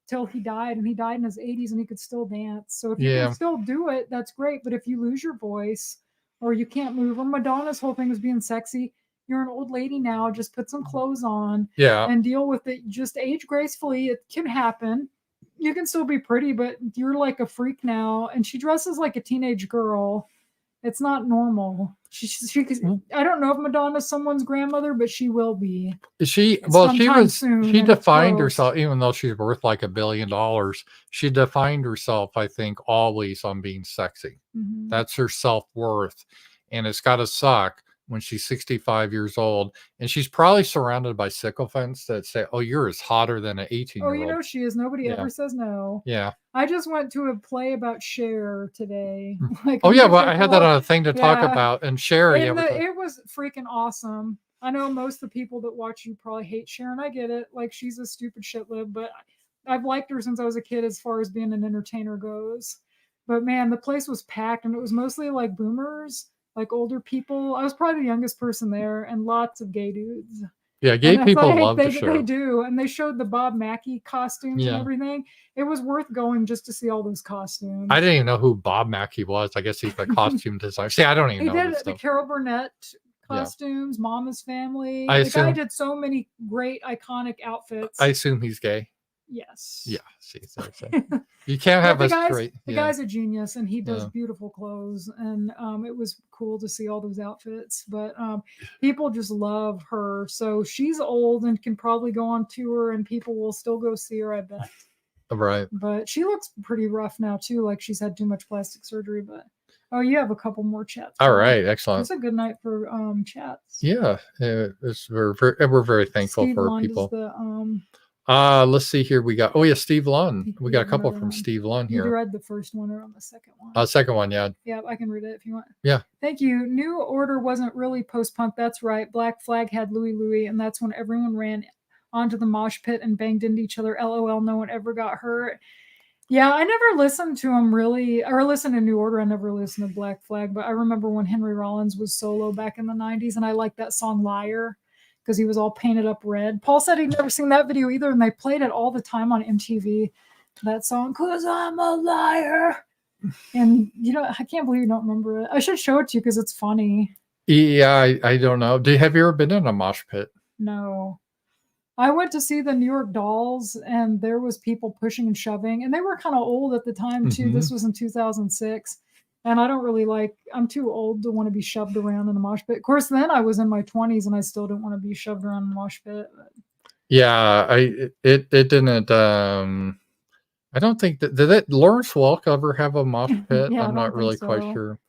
till he died, and he died in his 80s, and he could still dance. So if you can still do it, that's great. But if you lose your voice or you can't move, or Madonna's whole thing was being sexy. You're an old lady now. Just put some clothes on, and deal with it. Just age gracefully. It can happen. You can still be pretty, but you're like a freak now. And she dresses like a teenage girl. It's not normal. She I don't know if Madonna's someone's grandmother, but she will be. She defined herself, even though she's worth like $1 billion. She defined herself, I think, always on being sexy. Mm-hmm. That's her self-worth. And it's got to suck when she's 65 years old, and she's probably surrounded by sycophants that say, "Oh, you're as hotter than an 18-year-old." Oh, you know she is. Nobody ever says no. Yeah. I just went to a play about Cher today. Well, I had that on a thing to talk about, and Cher. It was freaking awesome. I know most of the people that watch you probably hate Cher, and I get it. Like, she's a stupid shitlib, but I've liked her since I was a kid as far as being an entertainer goes. But man, the place was packed, and it was mostly like boomers. Like older people. I was probably the youngest person there, and lots of gay dudes. Yeah, gay people love the show. They do, and they showed the Bob Mackie costumes and everything. It was worth going just to see all those costumes. I didn't even know who Bob Mackie was. I guess he's the costume designer. See, I don't even know. He did the Carol Burnett costumes, Mama's Family. The guy did so many great iconic outfits. I assume he's gay. Yes. Yeah. See, you can't have a straight. The guy's a genius, and he does beautiful clothes, and it was cool to see all those outfits. But people just love her, so she's old and can probably go on tour, and people will still go see her, I bet. Right. But she looks pretty rough now too, like she's had too much plastic surgery. But you have a couple more chats. All right, excellent. It's a good night for chats. Yeah, we're very thankful Steve for Lund people. Let's see here. We got Steve Lund. We got a couple from Steve Lund here. You read the first one or on the second one? Second one, yeah. Yeah, I can read it if you want. Yeah. Thank you. New Order wasn't really post-punk. That's right. Black Flag had Louie Louie, and that's when everyone ran onto the mosh pit and banged into each other. LOL, no one ever got hurt. Yeah, I never listened to them really, or listened to New Order. I never listened to Black Flag, but I remember when Henry Rollins was solo back in the 90s, and I liked that song Liar because he was all painted up red. Paul said he'd never seen that video either, and they played it all the time on MTV, that song, "'Cause I'm a Liar." And, I can't believe you don't remember it. I should show it to you because it's funny. Yeah, I don't know. Have you ever been in a mosh pit? No. I went to see the New York Dolls, and there was people pushing and shoving, and they were kind of old at the time too. Hmm. This was in 2006, and I don't really like. I'm too old to want to be shoved around in a mosh pit. Of course, then I was in my 20s, and I still didn't want to be shoved around in a mosh pit. Yeah, it didn't. I don't think that did it. Lawrence Welk ever have a mosh pit? Yeah, I I'm not don't think really quite so. sure.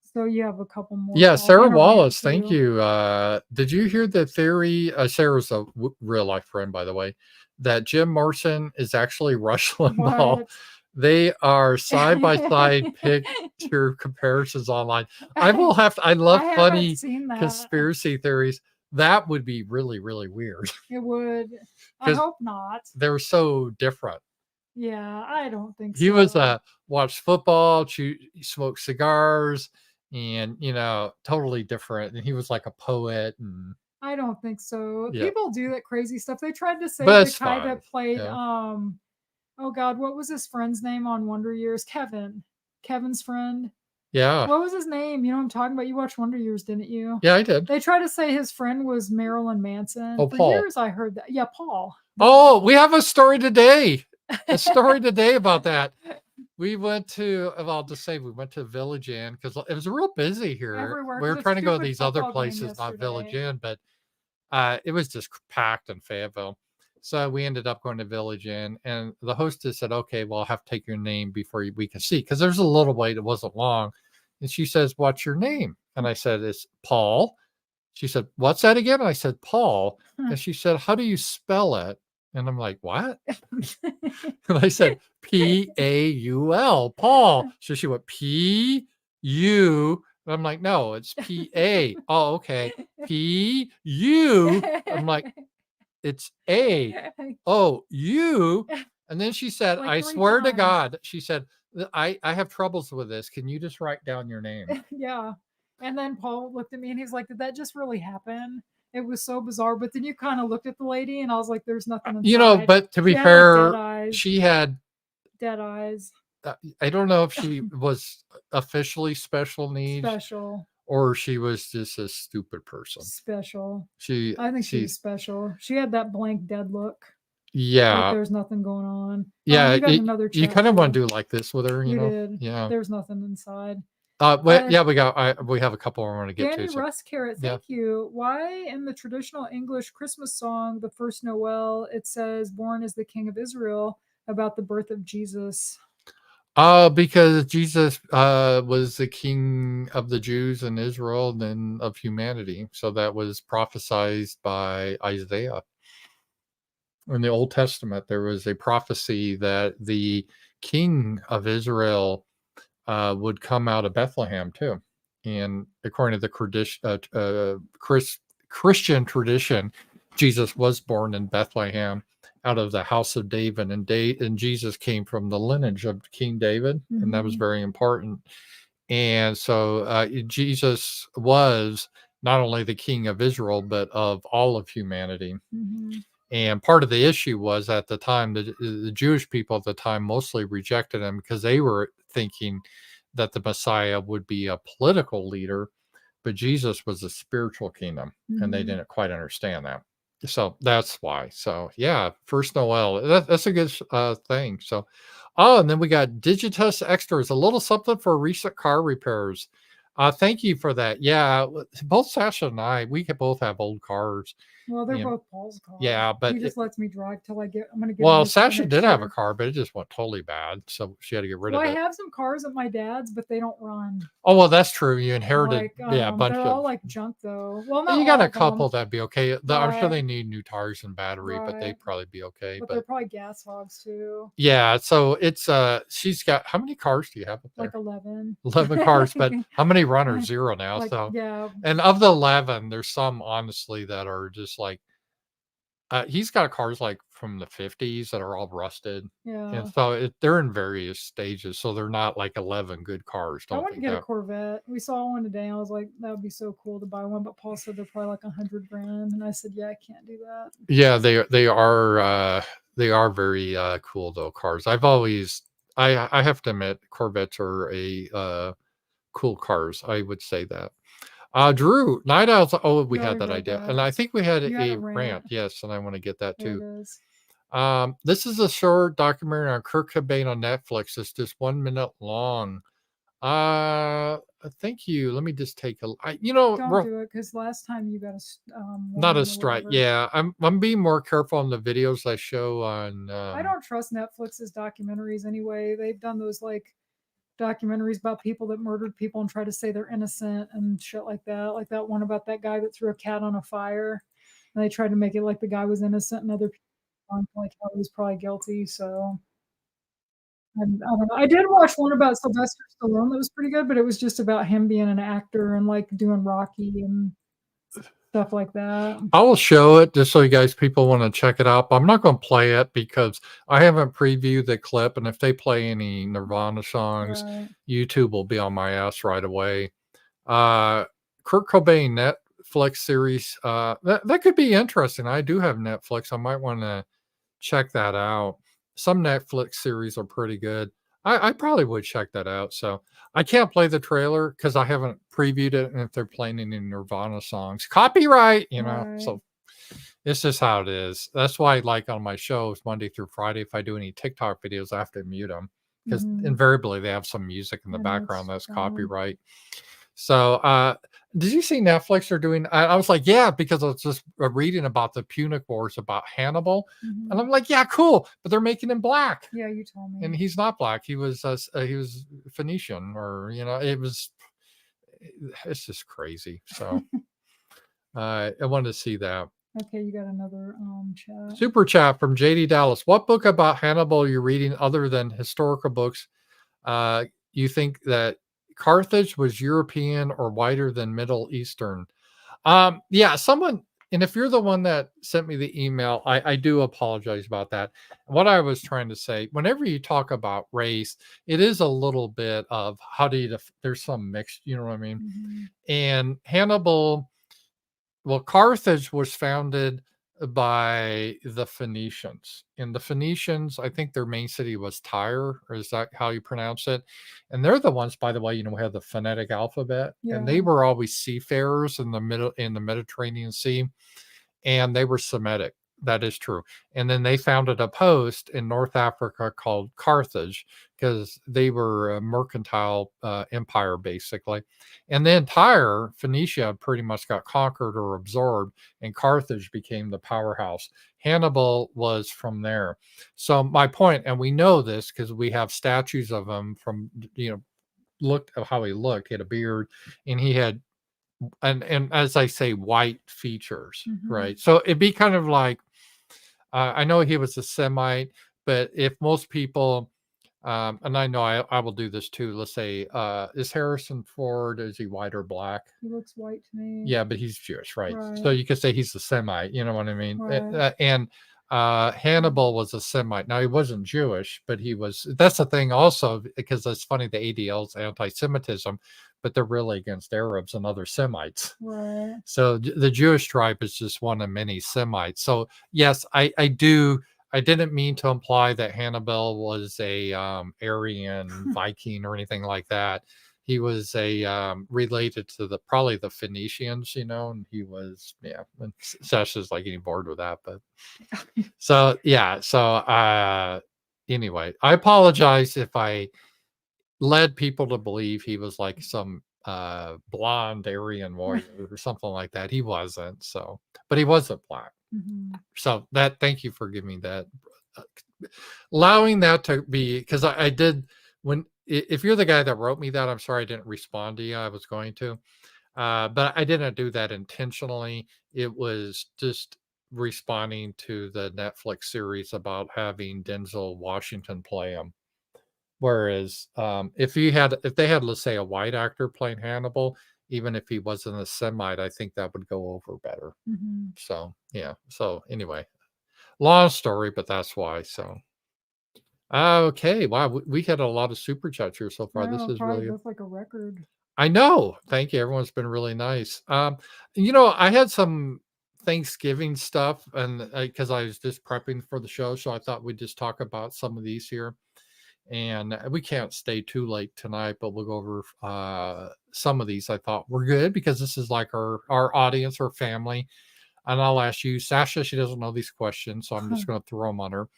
So you have a couple more, Yeah, Paul, Sarah and a rant Wallace. Thank too. you. Did you hear the theory? Sarah's a real life friend, by the way, that Jim Morrison is actually Rush Limbaugh. What? They are side by side picture comparisons online. I will have to, I I love haven't funny seen that. conspiracy theories. That would be really, really weird It would. I because hope not. they're so different. Yeah, I don't think He was so. watched football, smoked cigars, and totally different. And he was like a poet, and I don't think so. yeah, People do that crazy stuff. They tried to say but the it's guy fun. that played Yeah, oh god, what was his friend's name on Wonder Years? Kevin. Kevin's friend. yeah, What was his name? You know what I'm talking about? You watched Wonder Years, didn't you? yeah. I did. They tried to say his friend was Marilyn Manson. Oh, For Paul. years I heard that. Yeah, Paul. Oh, we have a story today. A story today about that. We went to, well, I'll just say we went to Village Inn because it was real busy here. Everywhere We because were a trying to go to stupid these other football game places, not Village yesterday. Inn, but it was just packed in Fayetteville. So we ended up going to Village Inn, and the hostess said, "Okay, well, I'll have to take your name before we can see because there's a little wait. It wasn't long." And she says, "What's your name?" And I said, "It's Paul." She said, "What's that again?" And I said, "Paul." And she said, "How do you spell it?" And I'm like, "What?" And I said, Paul, Paul. So she went, P-U. And I'm like, "No, it's P-A." "Oh, okay. P-U." I'm like, "It's A. Oh, you." And then she said, Like "I three swear to times. God," she said, I have troubles with this. Can you just write down your name?" Yeah. And then Paul looked at me and he's like, "Did that just really happen?" It was so bizarre. But then you kind of looked at the lady and I was like, "There's nothing inside." But to She be had like dead fair, eyes. she had, Dead eyes. I don't know if she was officially special needs Special. or she was just a stupid person. Special. She I think she was she's special. She had that blank dead look. Like yeah. there's nothing going on. Yeah, We got another you chat kind of want too. to do like this with her, We did. Yeah. There's nothing inside. But yeah, we have a couple I want to get to. Danny So Russ Carrot, yeah. thank you. Why in the traditional English Christmas song, the first Noel, it says, "Born is the King of Israel," about the birth of Jesus? Because Jesus was the king of the Jews and Israel and then of humanity. So that was prophesied by Isaiah. In the Old Testament, there was a prophecy that the king of Israel would come out of Bethlehem too. And according to the Christian tradition, Jesus was born in Bethlehem out of the house of David, and Jesus came from the lineage of King David, and that was Mm-hmm. very important. And so Jesus was not only the king of Israel, but of all of humanity. Mm-hmm. And part of the issue was at the time, the Jewish people at the time mostly rejected him because they were thinking that the Messiah would be a political leader, but Jesus was a spiritual kingdom, and they Mm-hmm. didn't quite understand that. So that's why. So yeah, first Noel, that's a good thing. So, oh, and then we got Digitus Extras, a little something for recent car repairs. Thank you for that. Yeah, both Sasha and I, we both have old cars. Well, they're And both Paul's cars. yeah, He but just lets me drive till I'm going to get him well, this for Sasha did next have a year. car, but it just went totally bad, so she had to get rid Well, of I it. have some cars at my dad's, but they don't run. Oh, well, that's true. You inherited, Like, yeah, a bunch they're of. all like junk though. Well, not You got all a of them, couple that'd be okay. I'm sure right? they need new tires and battery, but Right. they'd probably be okay. But they're But probably gas hogs too. yeah, so it's she's got how many cars do you have up Like there? 11. 11 cars, but how many runners? Zero now. Like, So, yeah, and of the 11, there's some honestly that are just like he's got cars like from the 50s that are all rusted. And yeah. so they're in various stages. So they're not like 11 good cars. I Don't want to think get a that. Corvette. We saw one today. I was like, that would be so cool to buy one. But Paul said they're probably like 100 grand, and I said, yeah, I can't do that. Yeah, they are very cool though cars. I have to admit Corvettes are a cool cars. I would say that. Drew, Night Owls. Oh, we You had already that read idea, and that. I think we had You had a a rant. rant. Yes, and I want to get that There too. it is. This is a short documentary on Kurt Cobain on Netflix. It's just 1 minute long. Thank you. Let me just take a. Don't do it because last time you got a Not a warning or strike. whatever. Yeah, I'm being more careful on the videos I show on. I don't trust Netflix's documentaries anyway. They've done those like documentaries about people that murdered people and try to say they're innocent and shit like that. Like that one about that guy that threw a cat on a fire. And they tried to make it like the guy was innocent and other people like how he was probably guilty. So and I don't know. I did watch one about Sylvester Stallone that was pretty good, but it was just about him being an actor and like doing Rocky and stuff like that. I will show it just so you guys people want to check it out. But I'm not going to play it because I haven't previewed the clip, and if they play any Nirvana songs, Right. YouTube will be on my ass right away. Kurt Cobain Netflix series. That could be interesting. I do have Netflix. I might want to check that out. Some Netflix series are pretty good. I probably would check that out. So I can't play the trailer because I haven't previewed it. And if they're playing any Nirvana songs, copyright, Right. So it's just how it is. That's why, like on my shows, Monday through Friday, if I do any TikTok videos, I have to mute them because invariably they have some music in the background that's copyright. So, did you see Netflix are doing? I was like, yeah, because I was just reading about the Punic Wars about Hannibal, and I'm like, yeah, cool, but they're making him black. Yeah, you told me. And he's not black. He was Phoenician, or it was. It's just crazy. So, I wanted to see that. Okay, you got another chat. Super chat from JD Dallas. What book about Hannibal you're reading other than historical books? You think that Carthage was European or whiter than Middle Eastern? Yeah, someone, and if you're the one that sent me the email, I do apologize about that. What I was trying to say, whenever you talk about race, it is a little bit of how do you, there's some mixed, you know what I mean? And Hannibal, well, Carthage was founded by the Phoenicians. And the Phoenicians, I think their main city was Tyre, or is that how you pronounce it? And they're the ones, by the way, we have the phonetic alphabet. And they were always seafarers in the Mediterranean Sea, and they were Semitic. That is true. And then they founded a post in North Africa called Carthage because they were a mercantile empire, basically. And then Tyre, Phoenicia, pretty much got conquered or absorbed, and Carthage became the powerhouse. Hannibal was from there. So my point, and we know this because we have statues of him from, looked at how he looked. He had a beard, and he had and as I say, white features, right? So it'd be kind of like I know he was a Semite, but if most people, and I know I will do this too. Let's say, is Harrison Ford, is he white or black? He looks white to me. Yeah, but he's Jewish, right? So you could say he's a Semite. You know what I mean? Right. And Hannibal was a Semite. Now he wasn't Jewish, but he was. That's the thing, also, because it's funny. The ADL's anti-Semitism, but they're really against Arabs and other Semites. Right. So the Jewish tribe is just one of many Semites. So yes, I do. I didn't mean to imply that Hannibal was a Aryan Viking or anything like that. He was a related to probably the Phoenicians, and he was, yeah. And Sasha's like getting bored with that, but so yeah. So anyway, I apologize if I led people to believe he was like some blonde Aryan warrior or something like that. He wasn't. So, but he wasn't black. So thank you for giving me that, allowing that to be, because I did, if you're the guy that wrote me that, I'm sorry I didn't respond to you. I was going to, but I didn't do that intentionally. It was just responding to the Netflix series about having Denzel Washington play him. Whereas if they had, let's say, a white actor playing Hannibal, even if he wasn't a Semite, I think that would go over better. So yeah. So anyway, long story, but that's why. So okay, wow, we had a lot of super chats here so far. This is really, that's like a record. I know. Thank you. Everyone's been really nice. I had some Thanksgiving stuff, and because I was just prepping for the show, so I thought we'd just talk about some of these here. And we can't stay too late tonight, but we'll go over some of these I thought were good because this is like our audience, our family. And I'll ask you, Sasha. She doesn't know these questions, so I'm just going to throw them on her.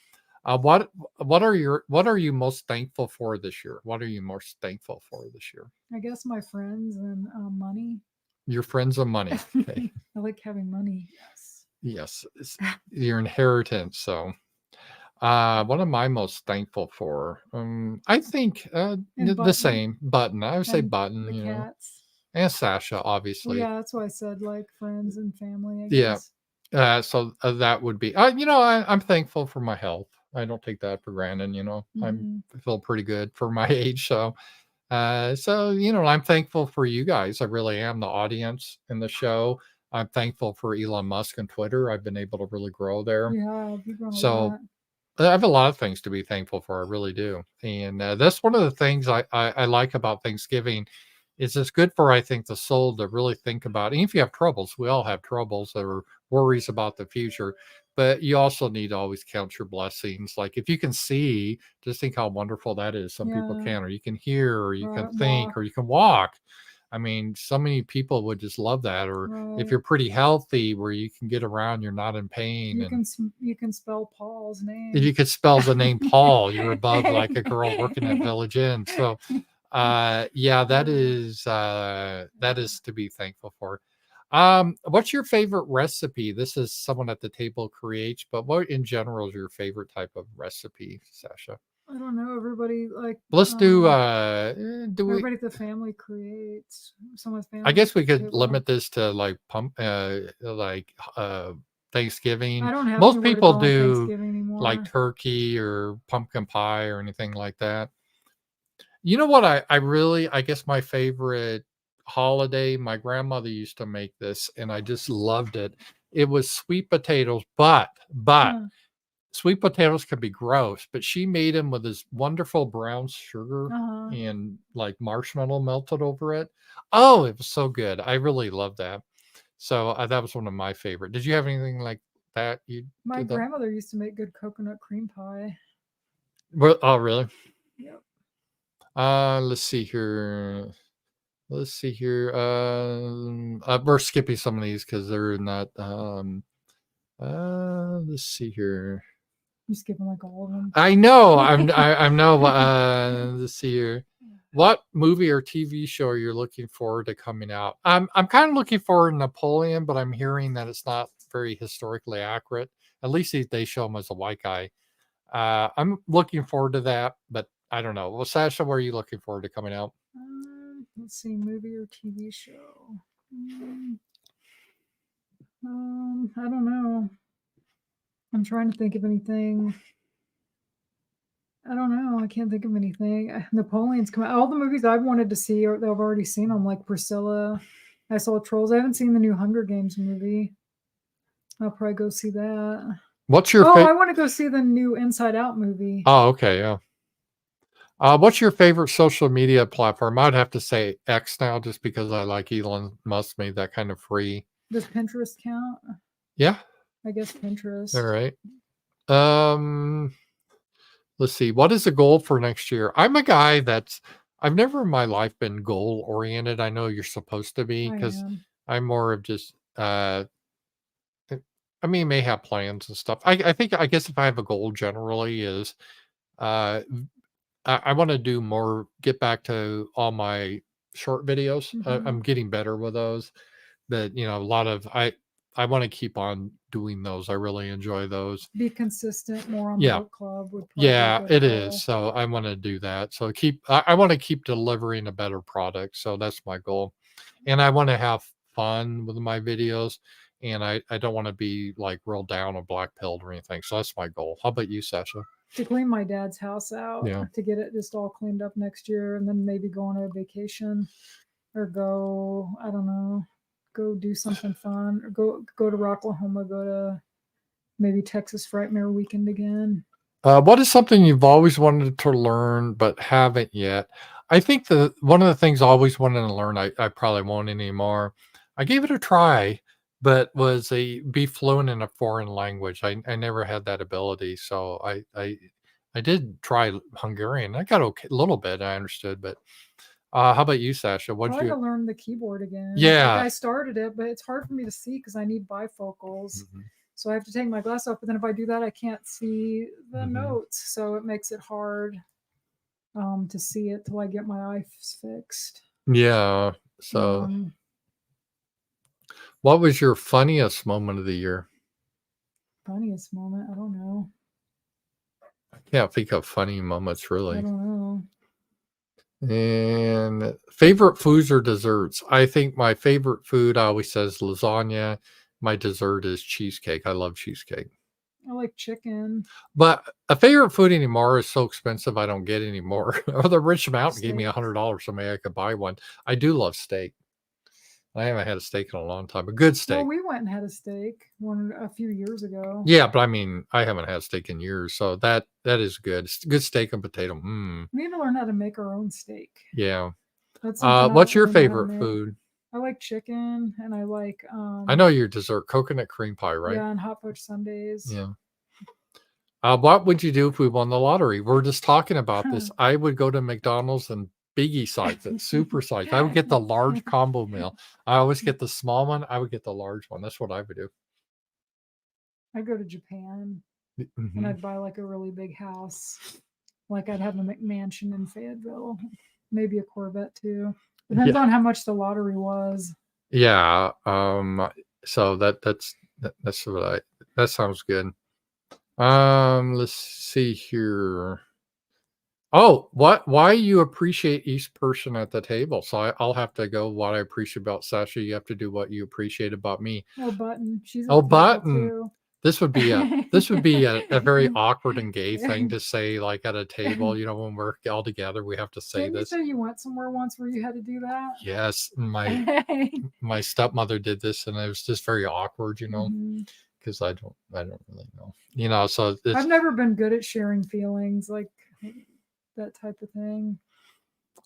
What are you most thankful for this year? What are you most thankful for this year? I guess my friends and money. Your friends and money. Okay. I like having money. Yes. Yes, it's your inheritance. So, what am I most thankful for? I think And the Button same Button. I would say and Button. the You know, cats. and Sasha, Well, obviously. yeah, that's why I said like friends and family, I Yeah. guess. So that would be. I'm thankful for my health. I don't take that for granted. Mhm. I feel pretty good for my age. So I'm thankful for you guys. I really am, the audience in the show. I'm thankful for Elon Musk and Twitter. I've been able to really grow there. You've grown a So lot. I have a lot of things to be thankful for. I really do. And that's one of the things I like about Thanksgiving is it's good for, I think, the soul to really think about. And if you have troubles, we all have troubles or worries about the future, but you also need to always count your blessings. Like if you can see, just think how wonderful that is. Some people Yeah. can, or you can hear, or you can Right. think, Walk. or you can walk. I mean, so many people would just love that. Or if Right. you're pretty healthy, where you can get around, you're not in pain, and You can spell Paul's if name. you could spell the name Paul, you're above like a girl working at Village Inn. So, yeah, that is to be thankful for. What's your favorite recipe? This is someone at the table creates, but what in general is your favorite type of recipe, Sasha? I don't know. Everybody like Let's do we everybody at the family creates. Someone's I family guess we could table. limit this to I Thanksgiving. don't have Most anywhere to people go on do Thanksgiving like anymore. turkey or pumpkin pie or anything like that. You know what I guess my favorite holiday, my grandmother used to make this and I just loved it. It was sweet potatoes, but Huh. sweet potatoes can be gross, but she made them with this wonderful brown sugar Uh-huh. and like marshmallow melted over it. Oh, it was so good. I really love that. So that was one of my favorite. Did you have anything like that? You My did that? grandmother used to make good coconut cream pie. Well, oh, really? Yep. Let's see here. Let's see here. We're skipping some of these because they're not. Let's see here. You skipping like all of them. I know. I'm no. Let's see here. What movie or TV show are you looking forward to coming out? I'm kind of looking forward to Napoleon, but I'm hearing that it's not very historically accurate. At least they show him as a white guy. I'm looking forward to that, but I don't know. Well, Sasha, what are you looking forward to coming out? Let's see, movie or TV show. Mm, I don't know. I'm trying to think of anything. I don't know. I can't think of anything. Napoleon's come out. All the movies I've wanted to see or that I've already seen them, like Priscilla. I saw Trolls. I haven't seen the new Hunger Games movie. I'll probably go see that. What's your Oh, I favorite? want to go see the new Inside Out movie. Oh, okay, yeah. What's your favorite social media platform? I'd have to say X now, just because I like Elon Musk made that kind of free. Does Pinterest count? Yeah. I guess All Pinterest. right. Um, let's see. What is the goal for next year? I'm a guy that's I've never in my life been goal oriented. I know you're supposed to be I because am. I'm more of just I mean, may have plans and stuff. I think I guess if I have a goal generally is uh I want to do more, get back to all my short videos. Hmm. I'm getting better with those, but a lot of I want to keep on doing those. I really enjoy those. Be consistent more on the Yeah, book club would probably be a yeah, good it is. goal. So I want to do that. So I want to keep delivering a better product. So that's my goal, and I want to have fun with my videos. And I don't want to be like real down or black pilled or anything. So that's my goal. How about you, Sasha? To clean my dad's house out, Yeah. to get it just all cleaned up next year, and then maybe go on a vacation or go, I don't know, go do something fun or go to Rocklahoma, go to maybe Texas Frightmare weekend again. What is something you've always wanted to learn but haven't yet? I think the one of the things I always wanted to learn, I probably won't anymore. I gave it a try, but be fluent in a foreign language. I never had that ability, so I I did try Hungarian. I got okay, a little bit. I understood, but how about you, Sasha? What'd Trying to you? learn the keyboard again. Like Yeah. I started it, but it's hard for me to see because I need bifocals. Mhm, So I have to take my glass off. But then if I do that, I can't see the mhm. notes. So it makes it hard to see it till I get my eyes fixed. Yeah. So, Um, what was your funniest moment of the year? Funniest moment, I don't know. I can't think of funny moments I really. don't know. And favorite foods or desserts? I think my favorite food always says lasagna. My dessert is cheesecake. I love cheesecake. I like chicken But a favorite food anymore is so expensive I don't get anymore. Or the Rich Mountain gave me steak. $100 so maybe I could buy one. I do love steak. I haven't had a steak in a long time. A good Well, steak. we went and had a steak one a few years ago. Yeah, but I mean, I haven't had steak in years, so that is good. Good steak and potato. We need to learn how to make our own steak. Yeah. That's something I What's don't your really know how to favorite make. food? I like chicken and I like I know your dessert, coconut cream pie, right? yeah, and hot fudge sundaes. Yeah. What would you do if we won the lottery? We're just talking about this. I would go to McDonald's and biggie size it, super size. I would get the large combo meal. I always get the small one. I would get the large one. That's what I would do. I'd go to Japan and Mhm. I'd buy like a really big house. Like I'd have a McMansion in Fayetteville, maybe a Corvette too. Depends Yeah. on how much the lottery was. Yeah. So that's what that sounds good. Let's see here. Oh, why you appreciate each person at the table. So I'll have to go what I appreciate about Sasha. You have to do what you appreciate about me. Oh, Button, she's at Oh, the table Button. too. This would be a very awkward and gay thing to say like at a table, when we're all together, we have to say Didn't you this. say you went somewhere once where you had to do Yes, my that? my stepmother did this and it was just very awkward, Mhm. because I don't really know. So I've it's never been good at sharing feelings, like that type of thing.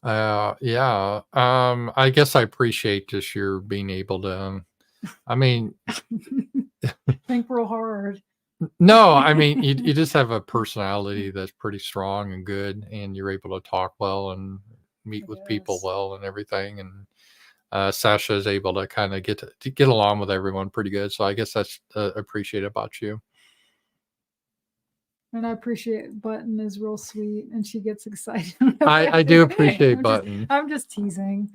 yeah. I guess I appreciate just your being able to I mean, Think real hard. no, I mean you just have a personality that's pretty strong and good and you're able to talk well and meet I with people guess. well and everything and Sasha is able to kind of to get along with everyone pretty good. So I guess that's appreciated about you. And I appreciate Button is real sweet and she gets excited. I do appreciate I'm just Button. I'm just teasing.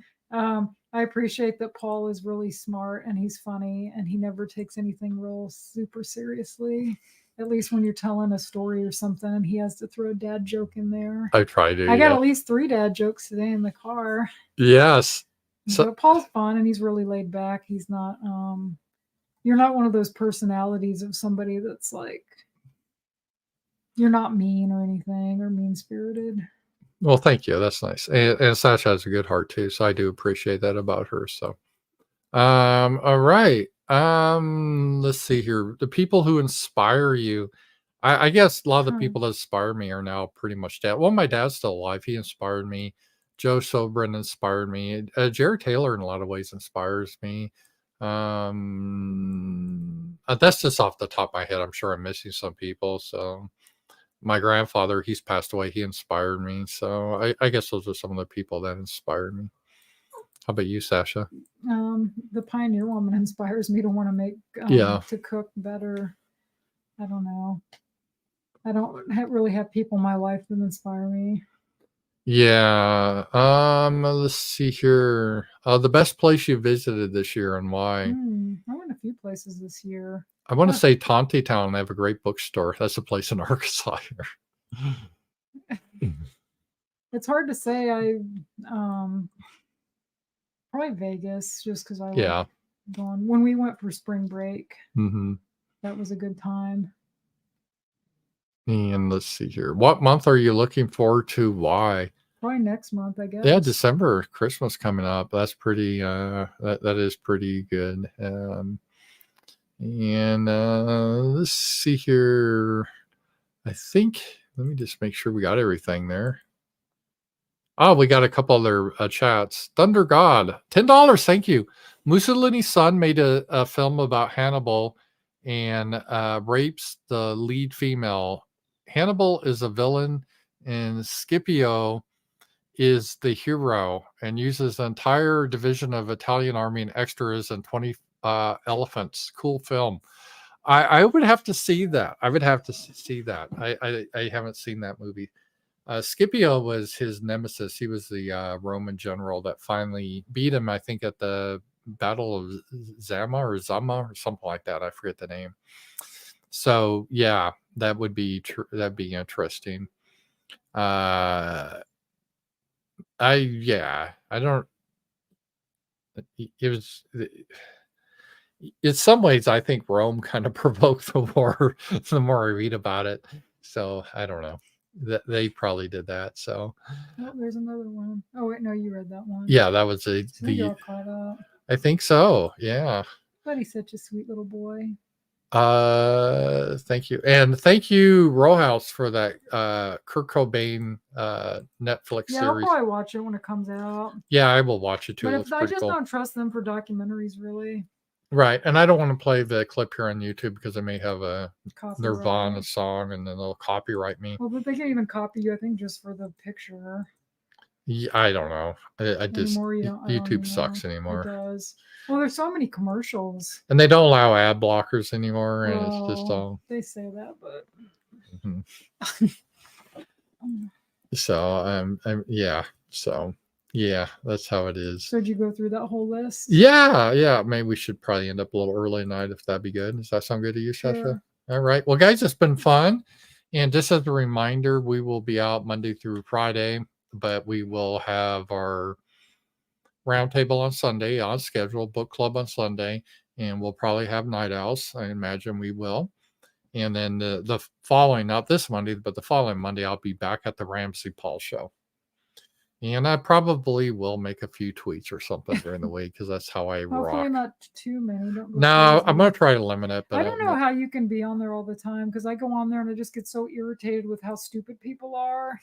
I appreciate that Paul is really smart and he's funny and he never takes anything real super seriously. At least when you're telling a story or something and he has to throw a dad joke in there. I try to, I got yeah. at least 3 dad jokes today in the car. Yes. So But Paul's fun and he's really laid back. He's not you're not one of those personalities of somebody that's like you're not mean or anything or mean spirited. well, thank you. That's nice. And Sasha has a good heart too, so I do appreciate that about her. So all right. Let's see here. The people who inspire you. I guess a lot of the people that inspire me are now pretty much dead. Well, my dad's still alive. He inspired me. Joe Sobran inspired me. Jared Taylor, in a lot of ways, inspires me. That's just off the top of my head. I'm sure I'm missing some people. So, my grandfather, he's passed away. He inspired me. So, I guess those are some of the people that inspired me. How about you, Sasha? The Pioneer Woman inspires me to want to make Yeah. to cook better. I don't know. I don't really have people in my life that inspire me. Yeah. Let's see here. The best place you visited this year and why? I went a few places this year. I want to say Tontitown. They have a great bookstore. That's a place in Arkansas here. It's hard to say. I probably Vegas, just because I Yeah. like going. When we went for spring break, Mm-hmm. that was a good time. And let's see here. What month are you looking forward to? Why? Probably next month, I guess. Yeah, December, Christmas coming up. That's pretty. That is pretty good. And let's see here. I think. Let me just make sure we got everything there. Oh, we got a couple other chats. Thunder God, $10. Thank you. Mussolini's son made a film about Hannibal and rapes the lead female Hannibal is a villain, and Scipio is the hero and uses an entire division of Italian army and extras and 20 elephants. Cool film. I would have to see that. I would have to see that. I haven't seen that movie. Scipio was his nemesis. He was the Roman general that finally beat him, I think, at the Battle of Zama or something like that. I forget the name. So yeah, that'd be interesting. I I don't. It was. In some ways, I think Rome kind of provoked the war. The more I read about it, so I don't know. That they probably did that. So Oh, there's another one. Oh wait, no, you read that one. yeah, that was So you're all caught up. I think so. Yeah. But he's such a sweet little boy. Thank you. And thank you, Rowhouse, for that Kurt Cobain Netflix Yeah, series. I'll probably watch it when it comes out. Yeah, I will watch it too. But I just don't trust them for documentaries, really. Right. And I don't want to play the clip here on YouTube because I may have a Copyright. Nirvana song and then they'll copyright me. Well, but they can't even copy you, I think, just for the picture. Yeah, I don't know. I just YouTube sucks anymore. It does. Well, there's so many commercials, and they don't allow ad blockers anymore, and it's just all. They say that, but. So yeah. So yeah, that's how it is. So did you go through that whole list? Yeah. Maybe we should probably end up a little early tonight if that'd be good. Does that sound good to you, Sasha? Sure. All right. Well, guys, it's been fun. And just as a reminder, we will be out Monday through Friday, but we will have our roundtable on Sunday on schedule, book club on Sunday, and we'll probably have night owls. I imagine we will. And then the following, not this Monday, but the following Monday, I'll be back at the Ramsey Paul show. And I probably will make a few tweets or something during the week because that's how I rock. Hopefully not too many. No, I'm going to try to limit it. But I don't know how you can be on there all the time because I go on there and I just get so irritated with how stupid people are.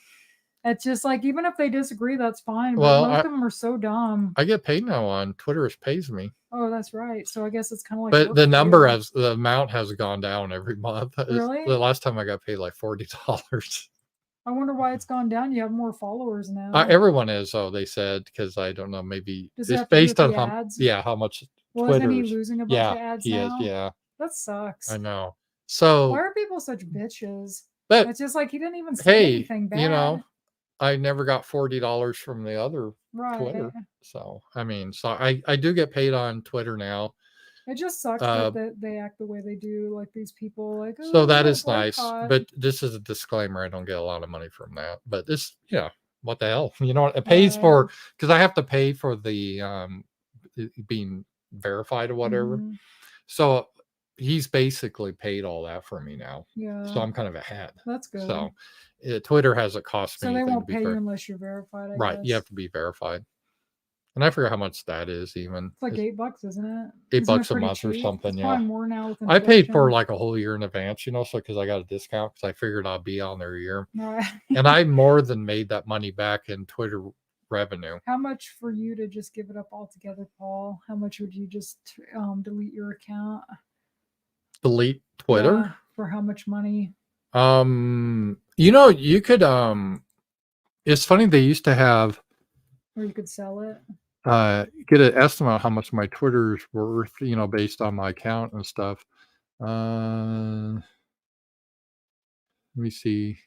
It's just like, even if they disagree, that's fine. But most of them are so dumb. I get paid now on Twitter. It pays me. Oh, that's right. So I guess it's kind of like. But the amount has gone down every month. Really? The last time I got paid like $40. I wonder why it's gone down. You have more followers now. Everyone is, they said, because I don't know, maybe it's based on how much Twitter. Isn't he losing a bunch of ads now? Yeah. That sucks. I know. So why are people such bitches? But it's just like he didn't even say anything bad. You know, I never got $40 from the other Twitter. So I mean, I do get paid on Twitter now. It just sucks that they act the way they do, like these people. Like, so that is nice, but this is a disclaimer. I don't get a lot of money from that, but this, what the hell? You know what? It pays for, because I have to pay for the being verified or whatever. Mm-hmm. So he's basically paid all that for me now. Yeah. So I'm kind of ahead. That's good. So Twitter hasn't cost me. So they won't pay you unless you're verified. I guess. You have to be verified. And I forget how much that is even. It's like $8, isn't it? $8 a month or something. It's probably more now. I paid for like a whole year in advance, so because I got a discount because I figured I'd be on their year. Right. And I more than made that money back in Twitter revenue. How much for you to just give it up altogether, Paul? How much would you just delete your account? Delete Twitter? Yeah, for how much money? You could it's funny, they used to have, or you could sell it. Get an estimate of how much my Twitter's worth, based on my account and stuff. Let me see.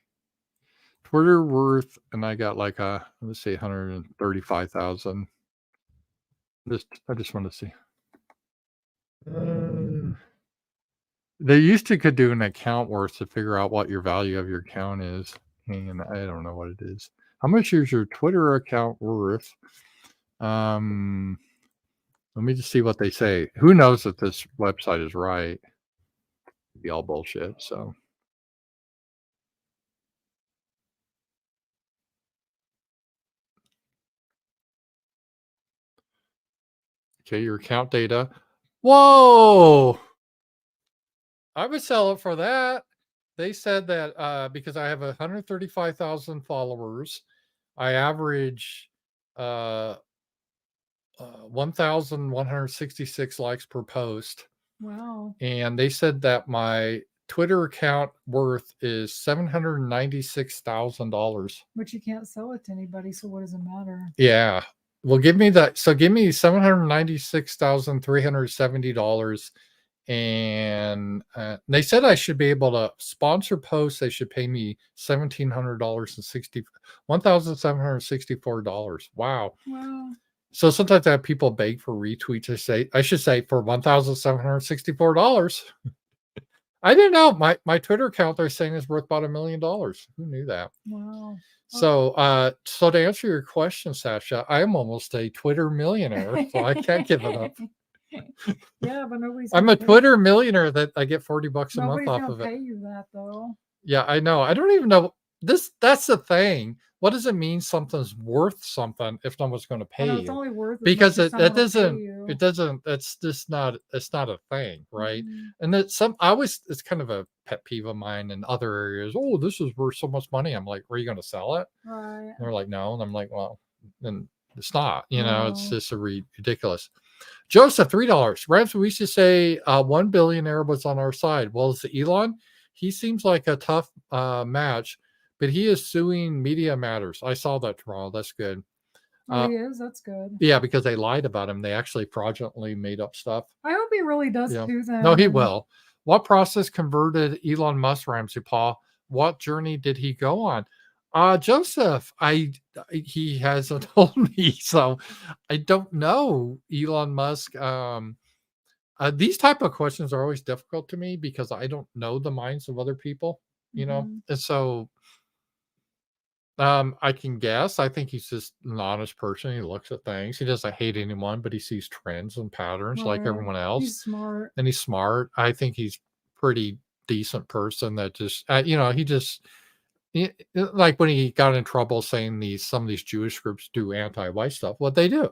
Twitter worth, and I got like let's say 135,000. I just want to see. They used to could do an account worth to figure out what your value of your account is. And I don't know what it is. How much is your Twitter account worth? Let me just see what they say. Who knows if this website is right? It'd be all bullshit. So. Okay, your account data. Whoa! I would sell it for that. They said that because I have 135,000 followers, I average 1,166 likes per post. Wow. And they said that my Twitter account worth is $796,000. But you can't sell it to anybody, so what does it matter? Yeah. Well, give me that. So give me $796,370. And they said I should be able to sponsor posts. They should pay me $1,764. Wow. Wow. So sometimes I have people beg for retweets. I should say for $1,764. I didn't know my Twitter account they're saying is worth about $1 million. Who knew that? Wow. So so to answer your question, Sasha, I am almost a Twitter millionaire, so I can't give it up. Yeah, but nobody's I'm a Twitter millionaire that I get $40 a month nobody's off gonna of it. pay you that though. Yeah, I know. I don't even know this. That's the thing. What does it mean something's worth something if no one's going to I know pay it's you? only worth as Because much as someone will pay you. it doesn't. It's just not. It's not a thing, right? Mhm. And that some I always it's kind of a pet peeve of mine in other areas. Oh, this is worth so much money. I'm like, are you going to sell it? Right. And they're like, no. And I'm like, well, then it's not. You know, it's No. just ridiculous. Joseph, $3. Ramsey, we should say one billionaire was on our side. Well, it's Elon. He seems like a tough match, but he is suing Media Matters. I saw that tomorrow. That's good. Oh, he is? That's good. Yeah, because they lied about him. They actually fraudulently made up stuff. I hope he really does Yeah. sue them. No, he will. What process converted Elon Musk, Ramsey Paul? What journey did he go on? Joseph, he hasn't told me, so I don't know. Elon Musk. These type of questions are always difficult to me because I don't know the minds of other people, you know, Mhm. and so I can guess. I think he's just an honest person. He looks at things. He doesn't hate anyone, but he sees trends and patterns like Right. everyone else. He's smart. And he's smart. I think he's pretty decent person that just you know, he just like when he got in trouble saying some of these Jewish groups do anti-white stuff, what they do.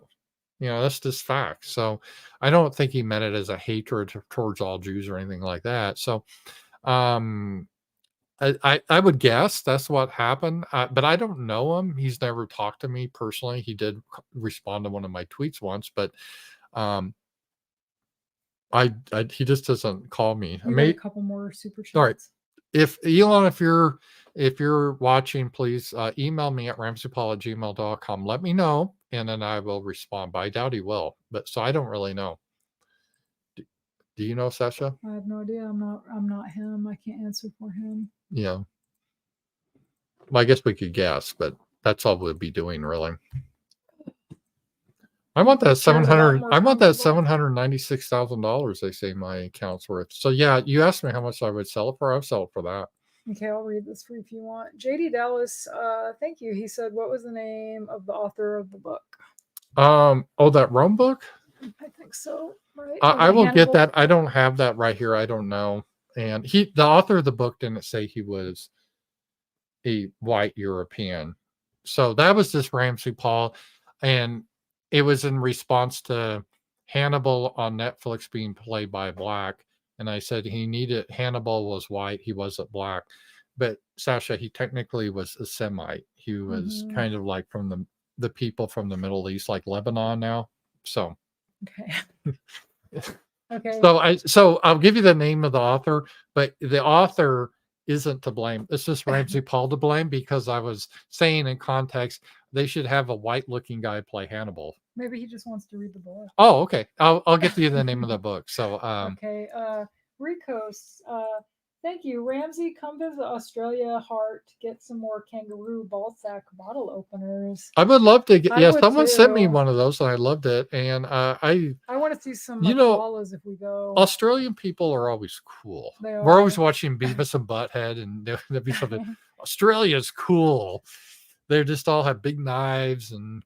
You know, that's just fact. So I don't think he meant it as a hatred towards all Jews or anything like that. So um I would guess that's what happened, but I don't know him. He's never talked to me personally. He did respond to one of my tweets once, but um, he just doesn't call me. I You got a may couple more super all right. chats. If Elon, if you're watching, please email me at ramseypaul@gmail.com. Let me know, and then I will respond. But I doubt he will. But so I don't really know. Do you know, Sasha? I have no idea. I'm not him. I can't answer for him. Yeah. Well, I guess we could guess, but that's all we'll be doing, really. I want that Shares a lot 700. more I want that comfortable. $796,000. They say my account's worth. So yeah, you asked me how much I would sell it for. I'll sell it for that. Okay, I'll read this for you if you want. JD Dallas, thank you. He said, what was the name of the author of the book? Oh, that Rome book. I think so. Right. I will Hannibal? get that. I don't have that right here. I don't know. And the author of the book didn't say he was a white European. So that was just Ramsey Paul, and it was in response to Hannibal on Netflix being played by black. And I said Hannibal was white, he wasn't black. But Sasha, he technically was a Semite. He was kind of like from the people from the Middle East, like Lebanon now. So Okay. Okay. So I'll give you the name of the author, but the author isn't to blame. It's just Ramsey Paul to blame because I was saying in context they should have a white looking guy play Hannibal. Maybe he just wants to read the book. Oh, okay. I'll get you the name of the book. So okay. Ricos, thank you. Ramsey, come visit Australia Heart, get some more kangaroo Balzac bottle openers. I would love to get someone too. sent me one of those and I loved it. And I want to see some koalas if we go. Australian people are always cool. We're always watching Beavis and Butthead and there'll be something. Australia's cool. They just all have big knives and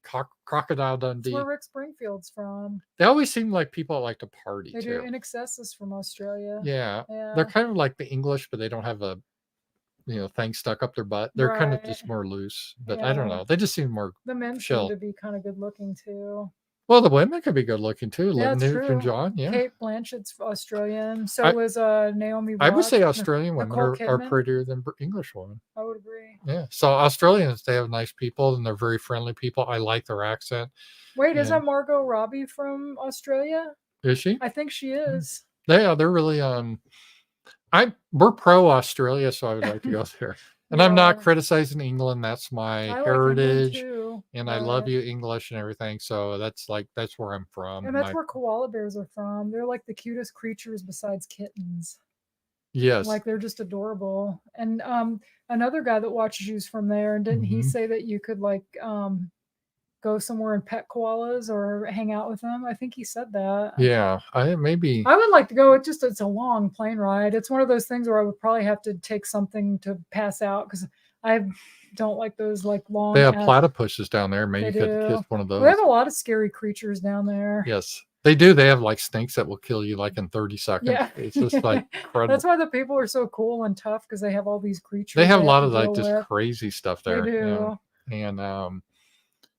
Crocodile Dundee. That's where Rick Springfield's from. They always seem like people that like to party they too. Do. In Excess is from Australia. Yeah. They're kind of like the English, but they don't have a thing stuck up their butt. They're kind of just more loose. But I don't know. They just seem more the men chill. seem to be kind of good looking too. Well, the women could be good looking too. Yeah, that's Newt and John. Yeah. Kate Blanchett's Australian. So was Naomi Watts. I would say Australian women are prettier than English women. I would agree. Yeah. So Australians, they have nice people and they're very friendly people. I like their accent. Wait, isn't Margot Robbie from Australia? Is she? I think she is. Yeah, they're really we're pro Australia, so I would like to go there. And I'm not Yeah, criticizing England. That's my I like England heritage, too, and I love but you English and everything. So that's where I'm from. and that's where koala bears are from. They're like the cutest creatures besides kittens. Yes. Like they're just adorable. And another guy that watches you's from there, and didn't he Hmm. say that you could like go somewhere and pet koalas or hang out with them? I think he said that. Yeah. I maybe I would like to go. It's a long plane ride. It's one of those things where I would probably have to take something to pass out because I don't like those like they long have ass. platypuses down there. Maybe They you could kiss do. one of We have those. a lot of scary creatures down there. Yes, they do. They have like snakes that will kill you like in 30 seconds. Yeah. It's just like That's incredible. why the people are so cool and tough because they have all these They creatures have they a have lot to of like deal just with. crazy stuff They there. Yeah. do. And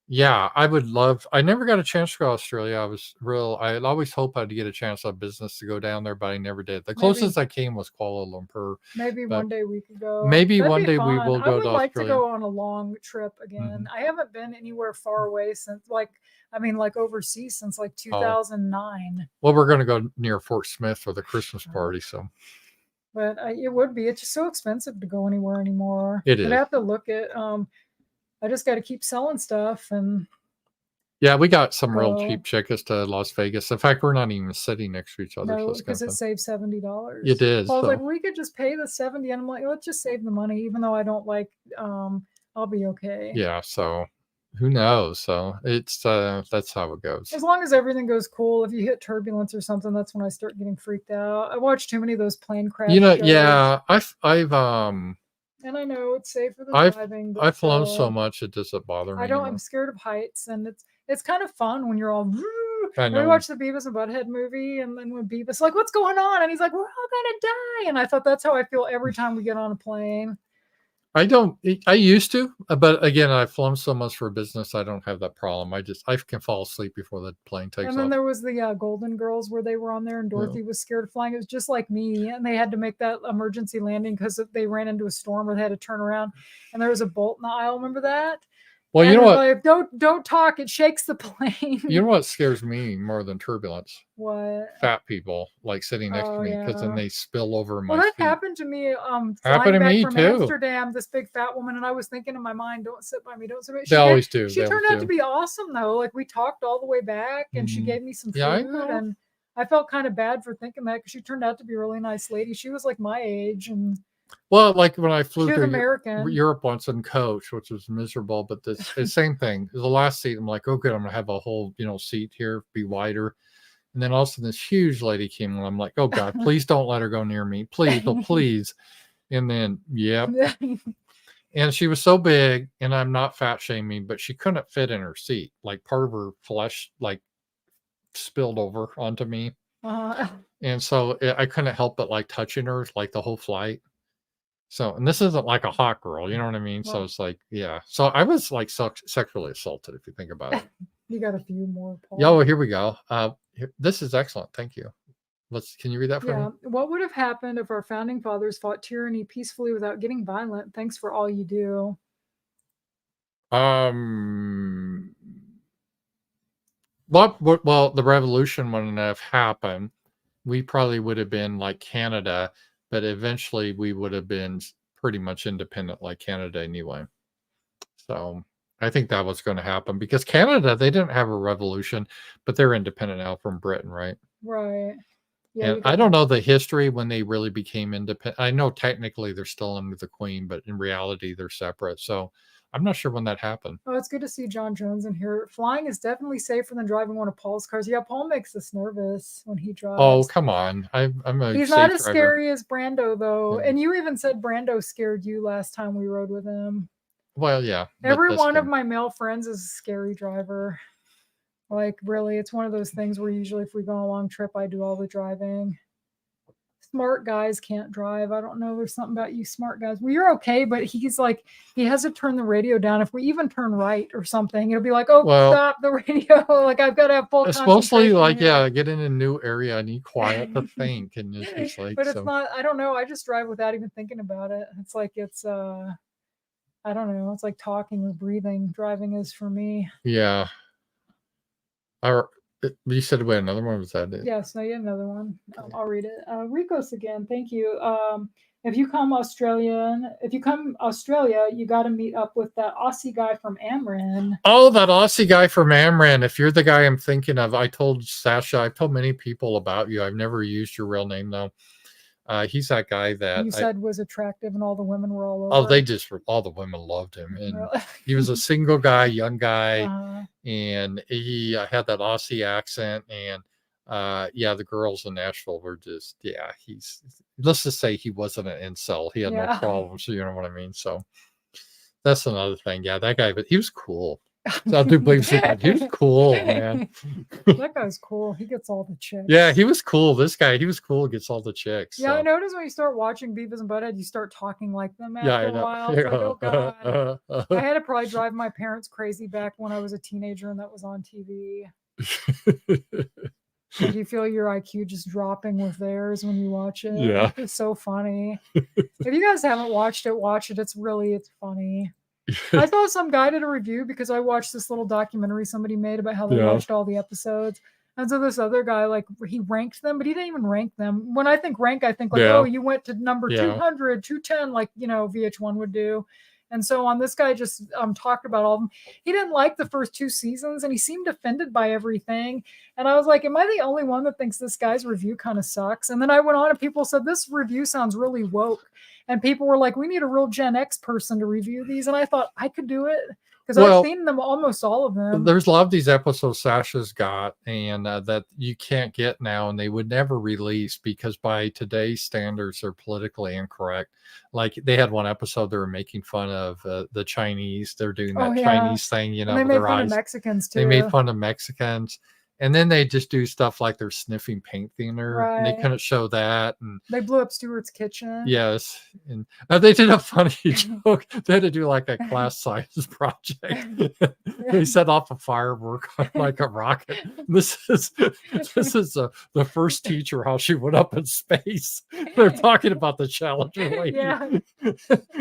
yeah, I would love. I never got a chance to go to Australia. I always hoped I'd get a chance on business to go down there, but I never did. The Maybe closest I came was Kuala Lumpur, maybe but one day we could go. maybe That'd one be day we fun. will I go to would like to Australia. go on a long trip again. Hmm. I haven't been anywhere far away since like overseas since like Oh, 2009. well, we're going to go near Fort Smith for the Christmas Oh, party, so but it would be. It's just so expensive to go anywhere anymore. it I'd is. have to look at. I just got to keep selling stuff and Yeah, we got some real go. cheap tickets to Las Vegas. In fact, we're not even sitting next to each other, so No, it's kind because of it fun. saved It $70. is. Well, I was like, So we could just pay the 70, and I'm like, let's just save the money, even though I don't like. I'll be okay yeah. So who knows? So it's that's how it goes. as long as everything goes cool. If you hit turbulence or something, that's when I start getting freaked out. I watch too many of those plane crash shows, Yeah. and I know it's safer than I've driving, but I've flown so still, much it doesn't bother I me don't. I'm anymore. scared of heights, and it's kind of fun when you're all. I And we know. watched the Beavis and Butthead movie, and then when Beavis like, "What's going on?" and he's like, "We're all gonna die," and I thought that's how I feel every time we get on a plane. I don't. I used to, but again, I've flown so much for business. I don't have that problem. I can fall asleep before the plane takes And then off. there was the Golden Girls where they were on there, and No. Dorothy was scared of flying. It was just like me, and they had to make that emergency landing because they ran into a storm where they had to turn around, and there was a bolt in the aisle. Remember that? Well, you And know they're what? like, don't talk. It shakes the plane. You know what scares me more than turbulence? What? Fat people like sitting next to Oh me because then yeah. they spill over Well, my that seat. happened to me Happened flying to back me from too. Amsterdam, this big fat woman, and I was thinking in my mind, don't sit by me, don't sit by me. They always do. She They always turned out to do. be awesome though. Like we talked all the way back and she Mhm. gave me some Yeah, I food, know. and I felt kind of bad for thinking that because she turned out to be a really nice lady. She was like my age and Well, like when I flew she was through American. Europe once in coach, which was miserable, but the same thing. The last seat, I'm like, oh, good, I'm gonna have a whole seat here, be wider. And then all of a sudden, this huge lady came, and I'm like, oh God, please don't let her go near me, please, oh please. And then, yep. And she was so big, and I'm not fat shaming, but she couldn't fit in her seat. Like part of her flesh, like spilled over onto me, uh, and so I couldn't help but like touching her like the whole flight. So, and this isn't like a hot girl, you know what I mean? So well, it's like, yeah. So I was like sexually assaulted, if you think about it. you got a few more, Yeah, Paul. well, here we go. This is excellent. Thank you. Can you read that for me? Yeah. What would have happened if our founding fathers fought tyranny peacefully without getting violent? Thanks for all you do. Um, well, the revolution wouldn't have happened. We probably would have been like Canada, but eventually we would have been pretty much independent like Canada anyway. So I think that was going to happen because Canada, they didn't have a revolution, but they're independent now from Britain, right? Right. Yeah, And you I got. don't know the history when they really became independent. I know technically they're still under the Queen, but in reality they're separate. So I'm not sure when that happened. Oh, it's good to see John Jones in here. Flying is definitely safer than driving one of Paul's cars. Yeah, Paul makes us nervous when he Oh, drives. come on. I'm a He's not safe as driver. scary as Brando, though. Yeah. And you even said Brando scared you last time we rode with him. Well, yeah, but Every that's one of good. my male friends is a scary driver. Like, really, it's one of those things where usually if we go on a long trip, I do all the driving. Smart guys can't drive. I don't know. There's something about you smart guys. Well, you're okay, but he's like, he has to turn the radio down. If we even turn right or something, it'll be like, oh, Well, stop the radio. Like, I've got to have full it's mostly concentration like, here. yeah, get in a new area. I need quiet to think. And it's just like, But it's so, not, I don't know. I just drive without even thinking about it. It's like, I don't know. It's like talking or breathing. Driving is for me. yeah. Our, You said wait, another one, was that it? Yes, I get another one. Okay. I'll read it. Ricos again. Thank you. If you come Australia, you got to meet up with that Aussie guy from Amrin. Oh, that Aussie guy from Amran. If you're the guy I'm thinking of, I told Sasha, I've told many people about you. I've never used your real name though. He's that guy that You said was attractive, and all the women were all oh, over. all the women loved him, and Really? he was a single guy, young guy, Uh, and he had that Aussie accent, and yeah, the girls in Nashville were just he's let's just say he wasn't an incel. He had no yeah. problems, you know what I mean? So that's another thing. Yeah, that guy, but he was cool. So I do believe that he was cool, man. That guy's cool. He gets all the chicks. Yeah, he was cool. This guy, he was cool. Gets all the chicks. Yeah, I So. noticed when you start watching Beavis and Butthead, you start talking like them Yeah, after I a know. while. It's like, oh god. I had to probably drive my parents crazy back when I was a teenager and that was on TV. Like you feel your IQ just dropping with theirs when you watch it. Yeah. It's so funny. If you guys haven't watched it, watch it. It's funny. I saw some guy did a review because I watched this little documentary somebody made about how they Yeah. watched all the episodes. And so this other guy, like, he ranked them, but he didn't even rank them. When I think rank, I think like, Yeah. oh, you went to number Yeah. 200, 210, like, you know, VH1 would do. And so on, this guy just talked about all of them. He didn't like the first 2 seasons, and he seemed offended by everything. And I was like, am I the only one that thinks this guy's review kind of sucks? And then I went on, and people said this review sounds really woke. And people were like, we need a real Gen X person to review these. And I thought I could do it because I've seen them, almost all of them. There's a lot of these episodes Sasha's got and that you can't get now, and they would never release because by today's standards, they're politically incorrect. Like they had one episode they were making fun of the Chinese. They're doing that Chinese thing, you know, and they with made their fun eyes. of Mexicans too. They made fun of Mexicans. And then they just do stuff like they're sniffing paint thinner, Right. and they couldn't show that. And they blew up Stewart's kitchen. yes, and they did a funny joke. They had to do like a class size project. They set off a firework on like a rocket. This is the first teacher how she went up in space. They're talking about the Challenger lady. Yeah. And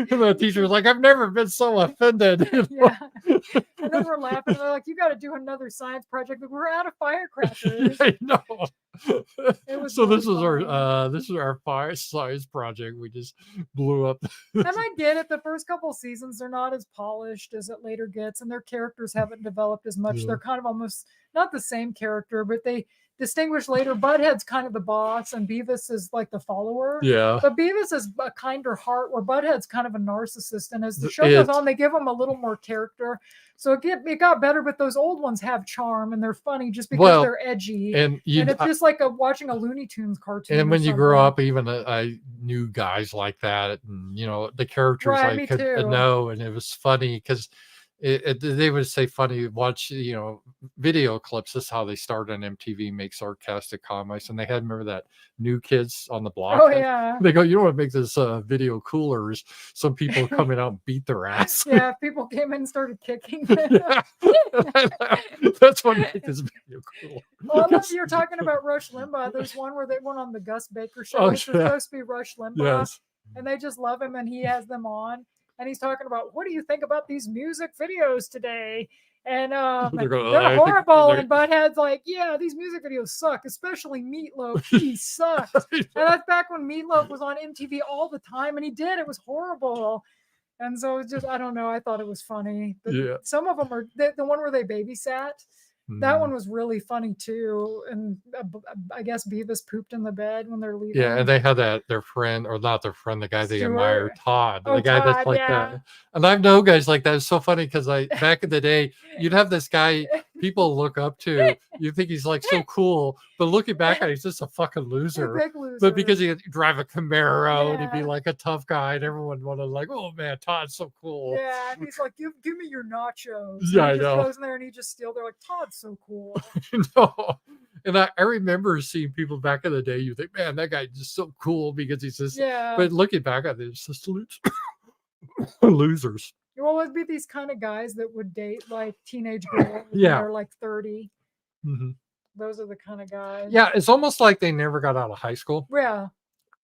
the teacher was like, "I've never been so offended." You know? Yeah. And then we're laughing. They're like, "You got to do another science project." Like, we're out of firecrackers. I know. So really this is our fire science project. We just blew up. And I get it. The first couple seasons, they're not as polished as it later gets, and their characters haven't developed as much. Yeah. They're kind of almost not the same character, but they distinguish later. Butthead's kind of the boss, and Beavis is like the follower. Yeah. But Beavis is a kinder heart, where Butthead's kind of a narcissist. And as the show goes on, they give him a little more character. So it got better, but those old ones have charm and they're funny just because they're edgy. And it's just like watching a Looney Tunes cartoon. And when you grow up, even I knew guys like that, and you know the characters I could know, and it was funny because they would say funny, watch, you know, video clips. This is how they started on MTV, make sarcastic comments. And they had, remember that New Kids on the Block? Oh, yeah. They go, you know what make this video cooler is some people coming out and beat their ass. Yeah, people came in and started kicking them. That's what made this video cool. Well, I love you're talking about Rush Limbaugh. There's one where they went on the Gus Baker show. It's supposed to be Rush Limbaugh. Yes. And they just love him, and he has them on. And he's talking about, what do you think about these music videos today? And they're horrible. And Butthead's like, yeah, these music videos suck, especially Meatloaf. He sucks. And that's back when Meatloaf was on MTV all the time, and he did. It was horrible. And so it's just, I don't know. I thought it was funny. Some of them are, the one where they babysat, that one was really funny too. And I guess Beavis pooped in the bed when they're leaving. Yeah, and they had their friend, or not their friend, the guy they admire, Todd. The guy that's like that. And I've known guys like that. It's so funny because back in the day, you'd have this guy people look up to. You think he's like so cool, but looking back at it, he's just a fucking loser. Big loser. But because he'd drive a Camaro and he'd be like a tough guy, and everyone wanted like, oh man, Todd's so cool. Yeah, and he's like, give me your nachos. Yeah, and he I know. Goes in there and he just steals. They're like, Todd's so cool. No. And I remember seeing people back in the day, you think, man, that guy's just so cool because he's just, but looking back at it, it's just losers. Well, it'd be these kind of guys that would date like teenage girls when they're like 30. Mm-hmm. Those are the kind of guys. Yeah, it's almost like they never got out of high school. Yeah.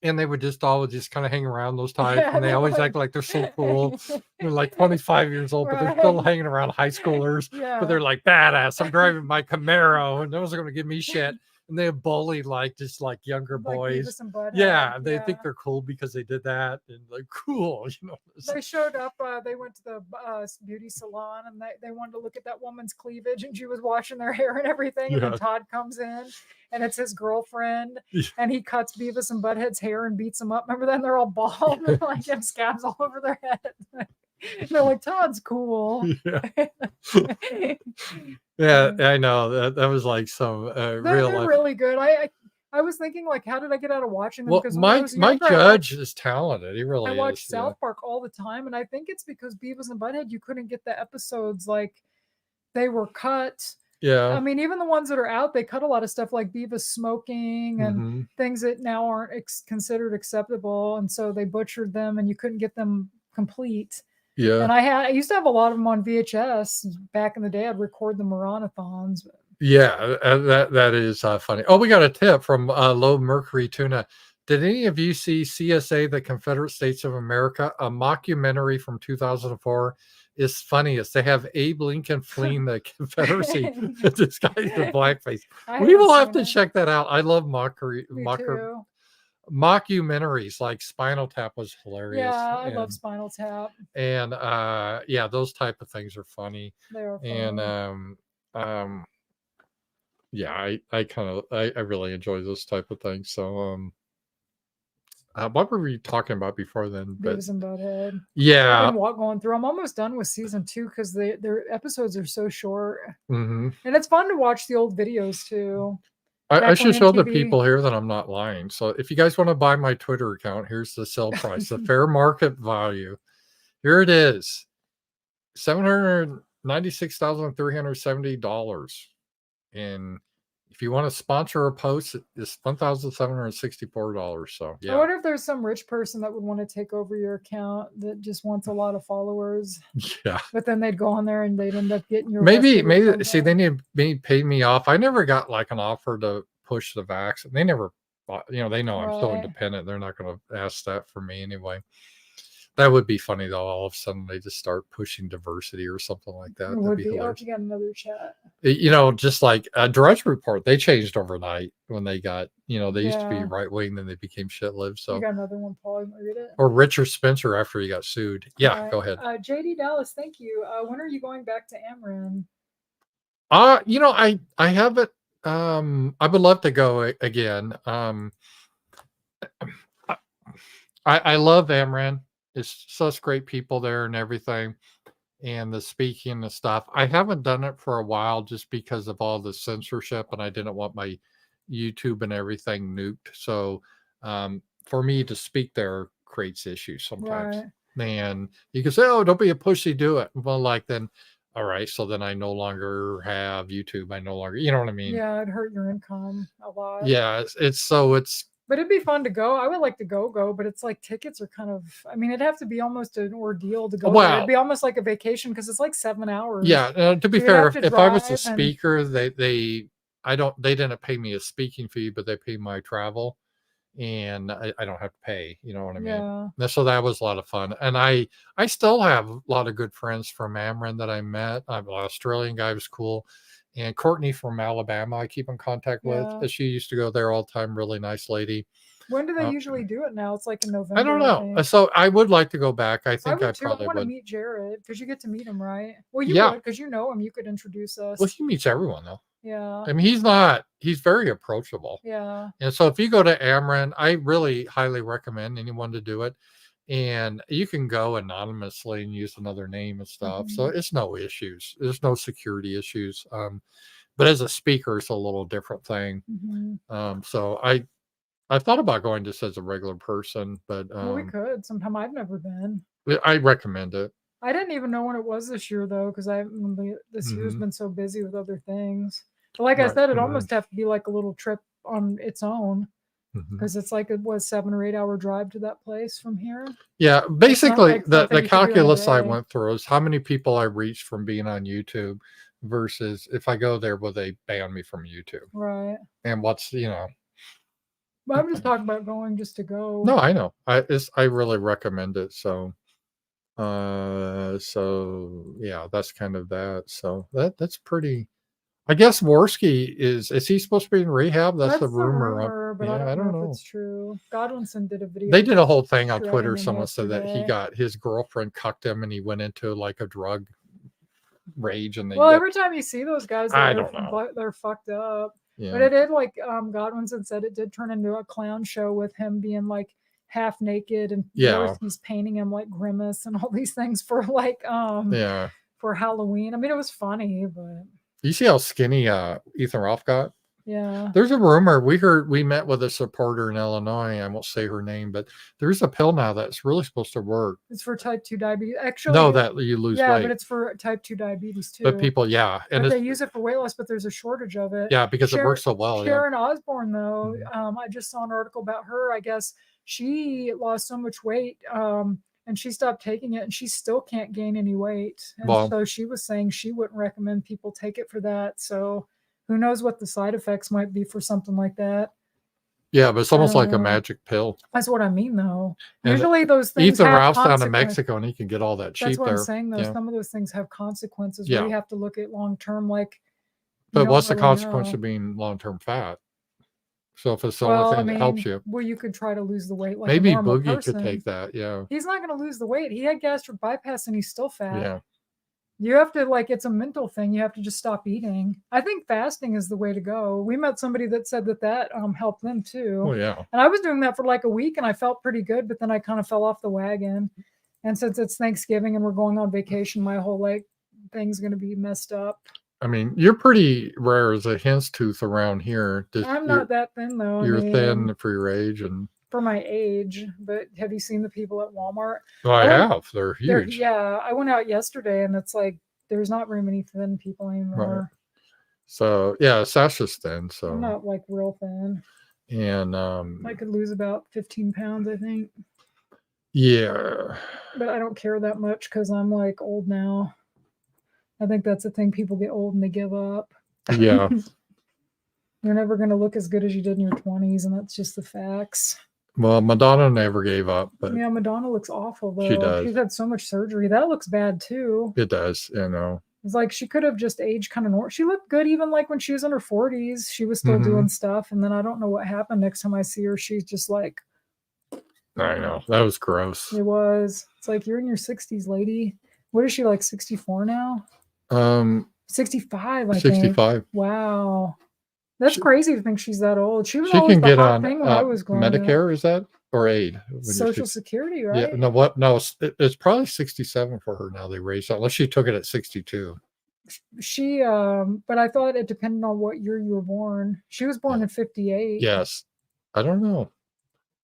and they would just always just kind of hang around those types, Yeah, and they they always would. act like they're so cool. They're like 25 years old, but they're still Right. hanging around high schoolers. But Yeah. they're like badass. I'm driving my Camaro, and those are going to give me shit. And they bully like just like younger Like boys. Beavis and Butthead. Yeah, they think Yeah. they're cool because they did that, and like cool, you know. They showed up. They went to the beauty salon, and they wanted to look at that woman's cleavage, and she was washing their hair and everything. And then Yeah, Todd comes in, and it's his girlfriend, yeah, and he cuts Beavis and Butthead's hair and beats them up. Remember then they're all bald and like have scabs all over their head. They're like, Todd's cool. yeah. Yeah, I know that was like some real They're life. really good. I was thinking like, how did I get out of watching them? Well, Because when I Mike was Mike younger, Judge is talented. He I really is. watched Yeah. South Park all the time, and I think it's because Beavis and Butthead you couldn't get the episodes like they were cut. Yeah. I mean, even the ones that are out, they cut a lot of stuff like Beavis smoking and Hmm. things that now aren't considered acceptable, and so they butchered them, and you couldn't get them complete. Yeah. And I used to have a lot of them on VHS back in the day. I'd record the marathons. Yeah, that is funny. Oh, we got a tip from Low Mercury Tuna. Did any of you see CSA, the Confederate States of America, a mockumentary from 2004? Is funniest. They have Abe Lincoln fleeing the Confederacy disguised in blackface. I We haven't will have seen to it. check that out. I love Me too. mockumentaries. Like Spinal Tap was hilarious, Yeah, I love Spinal Tap. and yeah, those type of things are funny. They are And funny. um yeah, I kind of I really enjoy those type of things. So what were we talking about before then? But Beavis and Butthead. I've yeah. been going through. I'm almost done with season 2 because their episodes are so short, Hmm. and it's fun to watch the old videos too. I Back when should show the MTV. people here that I'm not lying. So if you guys want to buy my Twitter account, here's the sell price, the fair market value. Here it is, $796,370. And if you want to sponsor a post, it's $1,764. So I yeah. wonder if there's some rich person that would want to take over your account that just wants a lot of followers, Yeah. but then they'd go on there and they'd end up getting your Maybe see, they need me pay me off. I never got like an offer to push the vax. They never they know I'm so Right. independent. They're not going to ask that for me anyway. That would be funny though. All of a sudden they just start pushing diversity or something like that. It That'd would be be. Oh, hilarious. you got another chat. Just like a Drudge Report, they changed overnight when they got, they used to be Yeah. right wing, then they became shit lived. You So, got another one, Paul. You wanna read it? or Richard Spencer after he got sued. Yeah, All go right. ahead. JD Dallas, thank you. When are you going back to Ameren? I haven't. I would love to go again. I love Amran. It's such great people there and everything, and the speaking and stuff. I haven't done it for a while just because of all the censorship, and I didn't want my YouTube and everything nuked. So, for me to speak there creates issues sometimes. Right. And you can say, "Oh, don't be a pussy, do it." Well, like then, all right. So then I no longer have YouTube. I no longer, you know what I mean? Yeah, it'd hurt your income a lot. Yeah, it's But it'd be fun to go. I would like to go, but it's like tickets are kind of. I mean, it'd have to be almost an ordeal to go there. Well, It'd be almost like a vacation because it's like 7 hours. yeah. To be So you'd fair, have to if I was a drive and speaker, they didn't pay me a speaking fee, but they paid my travel, and I don't have to pay. You know what I mean? yeah, So that was a lot of fun, and I still have a lot of good friends from Ameren that I met. An Australian guy was cool, and Courtney from Alabama I keep in contact with. yeah. She used to go there all the time. Really nice lady. When do they Uh, usually do it now? It's like in November. I don't know. think. So I would like to go back. I I think I would too. I probably want to would. meet Jared because you get to meet him, right? Well, you Yeah. would because you know him. You could introduce us. Well, he meets everyone though. Yeah, I mean, he's very approachable. yeah. And so if you go to Ameren, I really highly recommend anyone to do it. And you can go anonymously and use another name and stuff. So Mhm. it's no issues. There's no security issues. But as a speaker, it's a little different thing. So I thought about going just as a regular person, but Well, we could sometime. I've never been. I recommend it. I didn't even know when it was this year though, because this year's Mhm. been so busy with other things. But like I Right. said, it Mhm. almost have to be like a little trip on its own Mhm. because it's like it was 7 or 8 hour drive to that place from here. Yeah, It's not basically like the something you could do in a calculus I day. went through is how many people I reached from being on YouTube versus if I go there, will they ban me from YouTube? Right. And what's But I'm just talking about going just to go. No, I know. I really recommend it. So yeah, that's kind of that. So that's pretty. I guess Worski is he supposed to be in rehab? That's the That's the rumor. rumor, but I Yeah, I don't know don't if know. it's true. Godwinson did a video. They did a whole thing on shredding Twitter. him Someone said that he yesterday. got his girlfriend cucked him, and he went into like a drug rage. And Well, every time you see those guys, I don't know. they're fucked up. But Yeah, it did, like Godwinson said, it did turn into a clown show with him being like half naked and yeah, he's painting him like Grimace and all these things for like yeah. for Halloween. I mean, it was funny, but You see how skinny Ethan Roth got? yeah. There's a rumor we met with a supporter in Illinois. I won't say her name, but there's a pill now that's really supposed to work. It's for type 2 diabetes. Actually, No, that you lose yeah, weight. but it's for type 2 diabetes too. But people, yeah, and they use it for weight loss, but there's a shortage of it. Yeah, because it works so well. Sharon Osbourne, though, I just saw an article about her. I guess she lost so much weight, and she stopped taking it, and she still can't gain any weight. And so she was saying she wouldn't recommend people take it for that. So who knows what the side effects might be for something like that. Yeah, but it's almost like a magic pill. That's what I mean, though. And usually those things Ethan Ralph's down in Mexico, and he can get all that cheap there. That's what I'm saying, though. Some of those things have consequences where you have to look at long term, like. But what's the consequence of being long-term fat? So if it's the only thing that helps you. Well, you could try to lose the weight like maybe a normal Boogie person. could take that, yeah. He's not going to lose the weight. He had gastric bypass and he's still fat. Yeah. You have to, like, it's a mental thing. You have to just stop eating. I think fasting is the way to go. We met somebody that said that helped them too. Oh, yeah. And I was doing that for like a week and I felt pretty good, but then I kind of fell off the wagon. And since it's Thanksgiving and we're going on vacation, my whole like thing's going to be messed up. I mean, you're pretty rare as a hen's tooth around here. I'm not that thin, though. You're thin for your age and for my age. But have you seen the people at Walmart? Oh, I have. They're huge. Yeah, I went out yesterday, and it's like there's not very many thin people anymore. Right. So yeah, Sasha's thin. So I'm not like real thin. And I could lose about 15 pounds, I think. Yeah. But I don't care that much because I'm like old now. I think that's the thing. People get old and they give up. Yeah. You're never going to look as good as you did in your 20s, and that's just the facts. Well, Madonna never gave up. But yeah, Madonna looks awful, though. She does. She's had so much surgery. That looks bad, too. It does, you know. It's like she could have just aged kind of normal. She looked good even like when she was in her 40s. She was still doing stuff, and then I don't know what happened. Next time I see her, she's just like... I know. That was gross. It was. It's like, you're in your 60s, lady. What is she, like 64 now? 65, I 65. think. Wow. That's crazy to think she's that old. She can get on thing when I was growing Medicare, up. is that? Or aid? Social Security, right? Yeah, no, what? No, it's probably 67 for her now. They raised it, unless she took it at 62. She, but I thought it depended on what year you were born. She was born in 58. Yes. I don't know.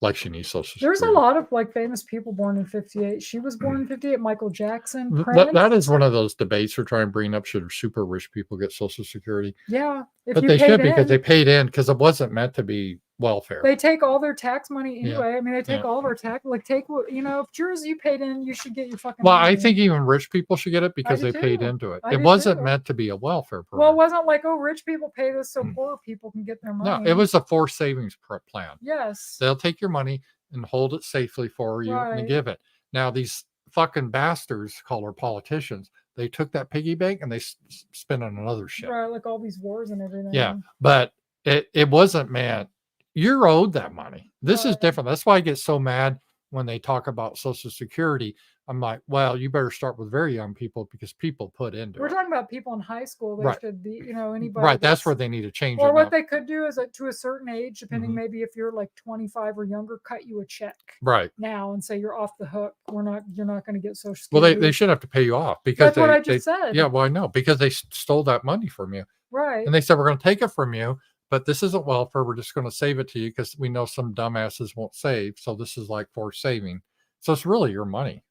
Like she needs Social Security. There's a lot of like famous people born in 58. She was born in 58. Michael Jackson. Prince. That is one of those debates we're trying to bring up. Should super rich people get Social Security? Yeah. But they should because they paid in, because it wasn't meant to be welfare. They take all their tax money anyway. Yeah. I mean, they take all of our tax. Like, take what, you know, if yours you paid in, you should get your fucking Well, money. I think even rich people should get it because they paid into it. It wasn't meant to be a welfare program. Well, it wasn't like, oh, rich people pay this so poor people can get their money. No, it was a forced savings plan. Yes. They'll take your money and hold it safely for you and give it. Now, these fucking bastards called our politicians, they took that piggy bank and they spent on another shit. Right, like all these wars and everything. Yeah, but it wasn't meant. You're owed that money. This is different. That's why I get so mad when they talk about Social Security. I'm like, well, you better start with very young people because people put into it. We're talking about people in high school. They should be, you know, anybody. Right, that's where they need to change it. Or what they could do is that to a certain age, depending maybe if you're like 25 or younger, cut you a check. Right. Now and say you're off the hook. You're not going to get Social Security. Well, they should have to pay you off because that's what I just said. Yeah, well, I know, because they stole that money from you. Right. And they said, we're going to take it from you, but this isn't welfare. We're just going to save it to you because we know some dumbasses won't save. So this is like forced saving. So it's really your money.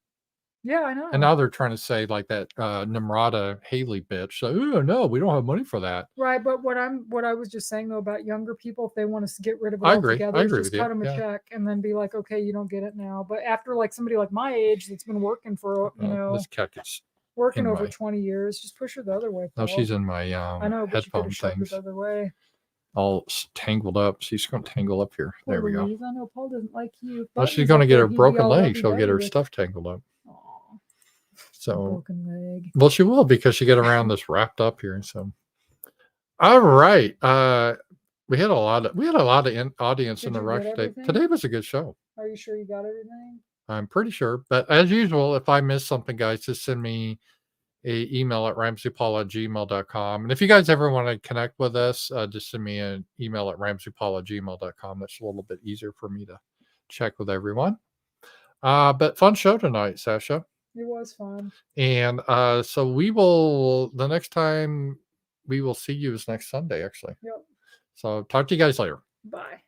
Yeah, I know. And now they're trying to say like that Nimrata Haley bitch. So, oh, no, we don't have money for that. Right, but what I was just saying though about younger people, if they want us to get rid of it altogether, I agree just cut them a check and then be like, okay, you don't get it now. But after like somebody like my age that's been working for this cat is working over 20 years, just push her the other way. No, she's in my I know, but headphone you could have shoved it things. the other way. all tangled up. She's going to tangle up here. Poor There we go. Louise. I know Paul doesn't like you. Well, she's Button's going to up get there, her he'd be broken all leg. She'll get lovey-dovey her with. stuff tangled up. Aw, So, broken leg. well, she will because she get around this wrapped up here. So, all right. We had a lot of audience Did in the you rush get today. everything? Today was a good show. Are you sure you got everything? I'm pretty sure. But as usual, if I miss something, guys, just send me a email at ramseypaul@gmail.com. And if you guys ever want to connect with us, just send me an email at ramseypaul@gmail.com. That's a little bit easier for me to check with everyone. But fun show tonight, Sasha. It was fun. And so the next time we will see you is next Sunday, actually. Yep. So talk to you guys later. Bye.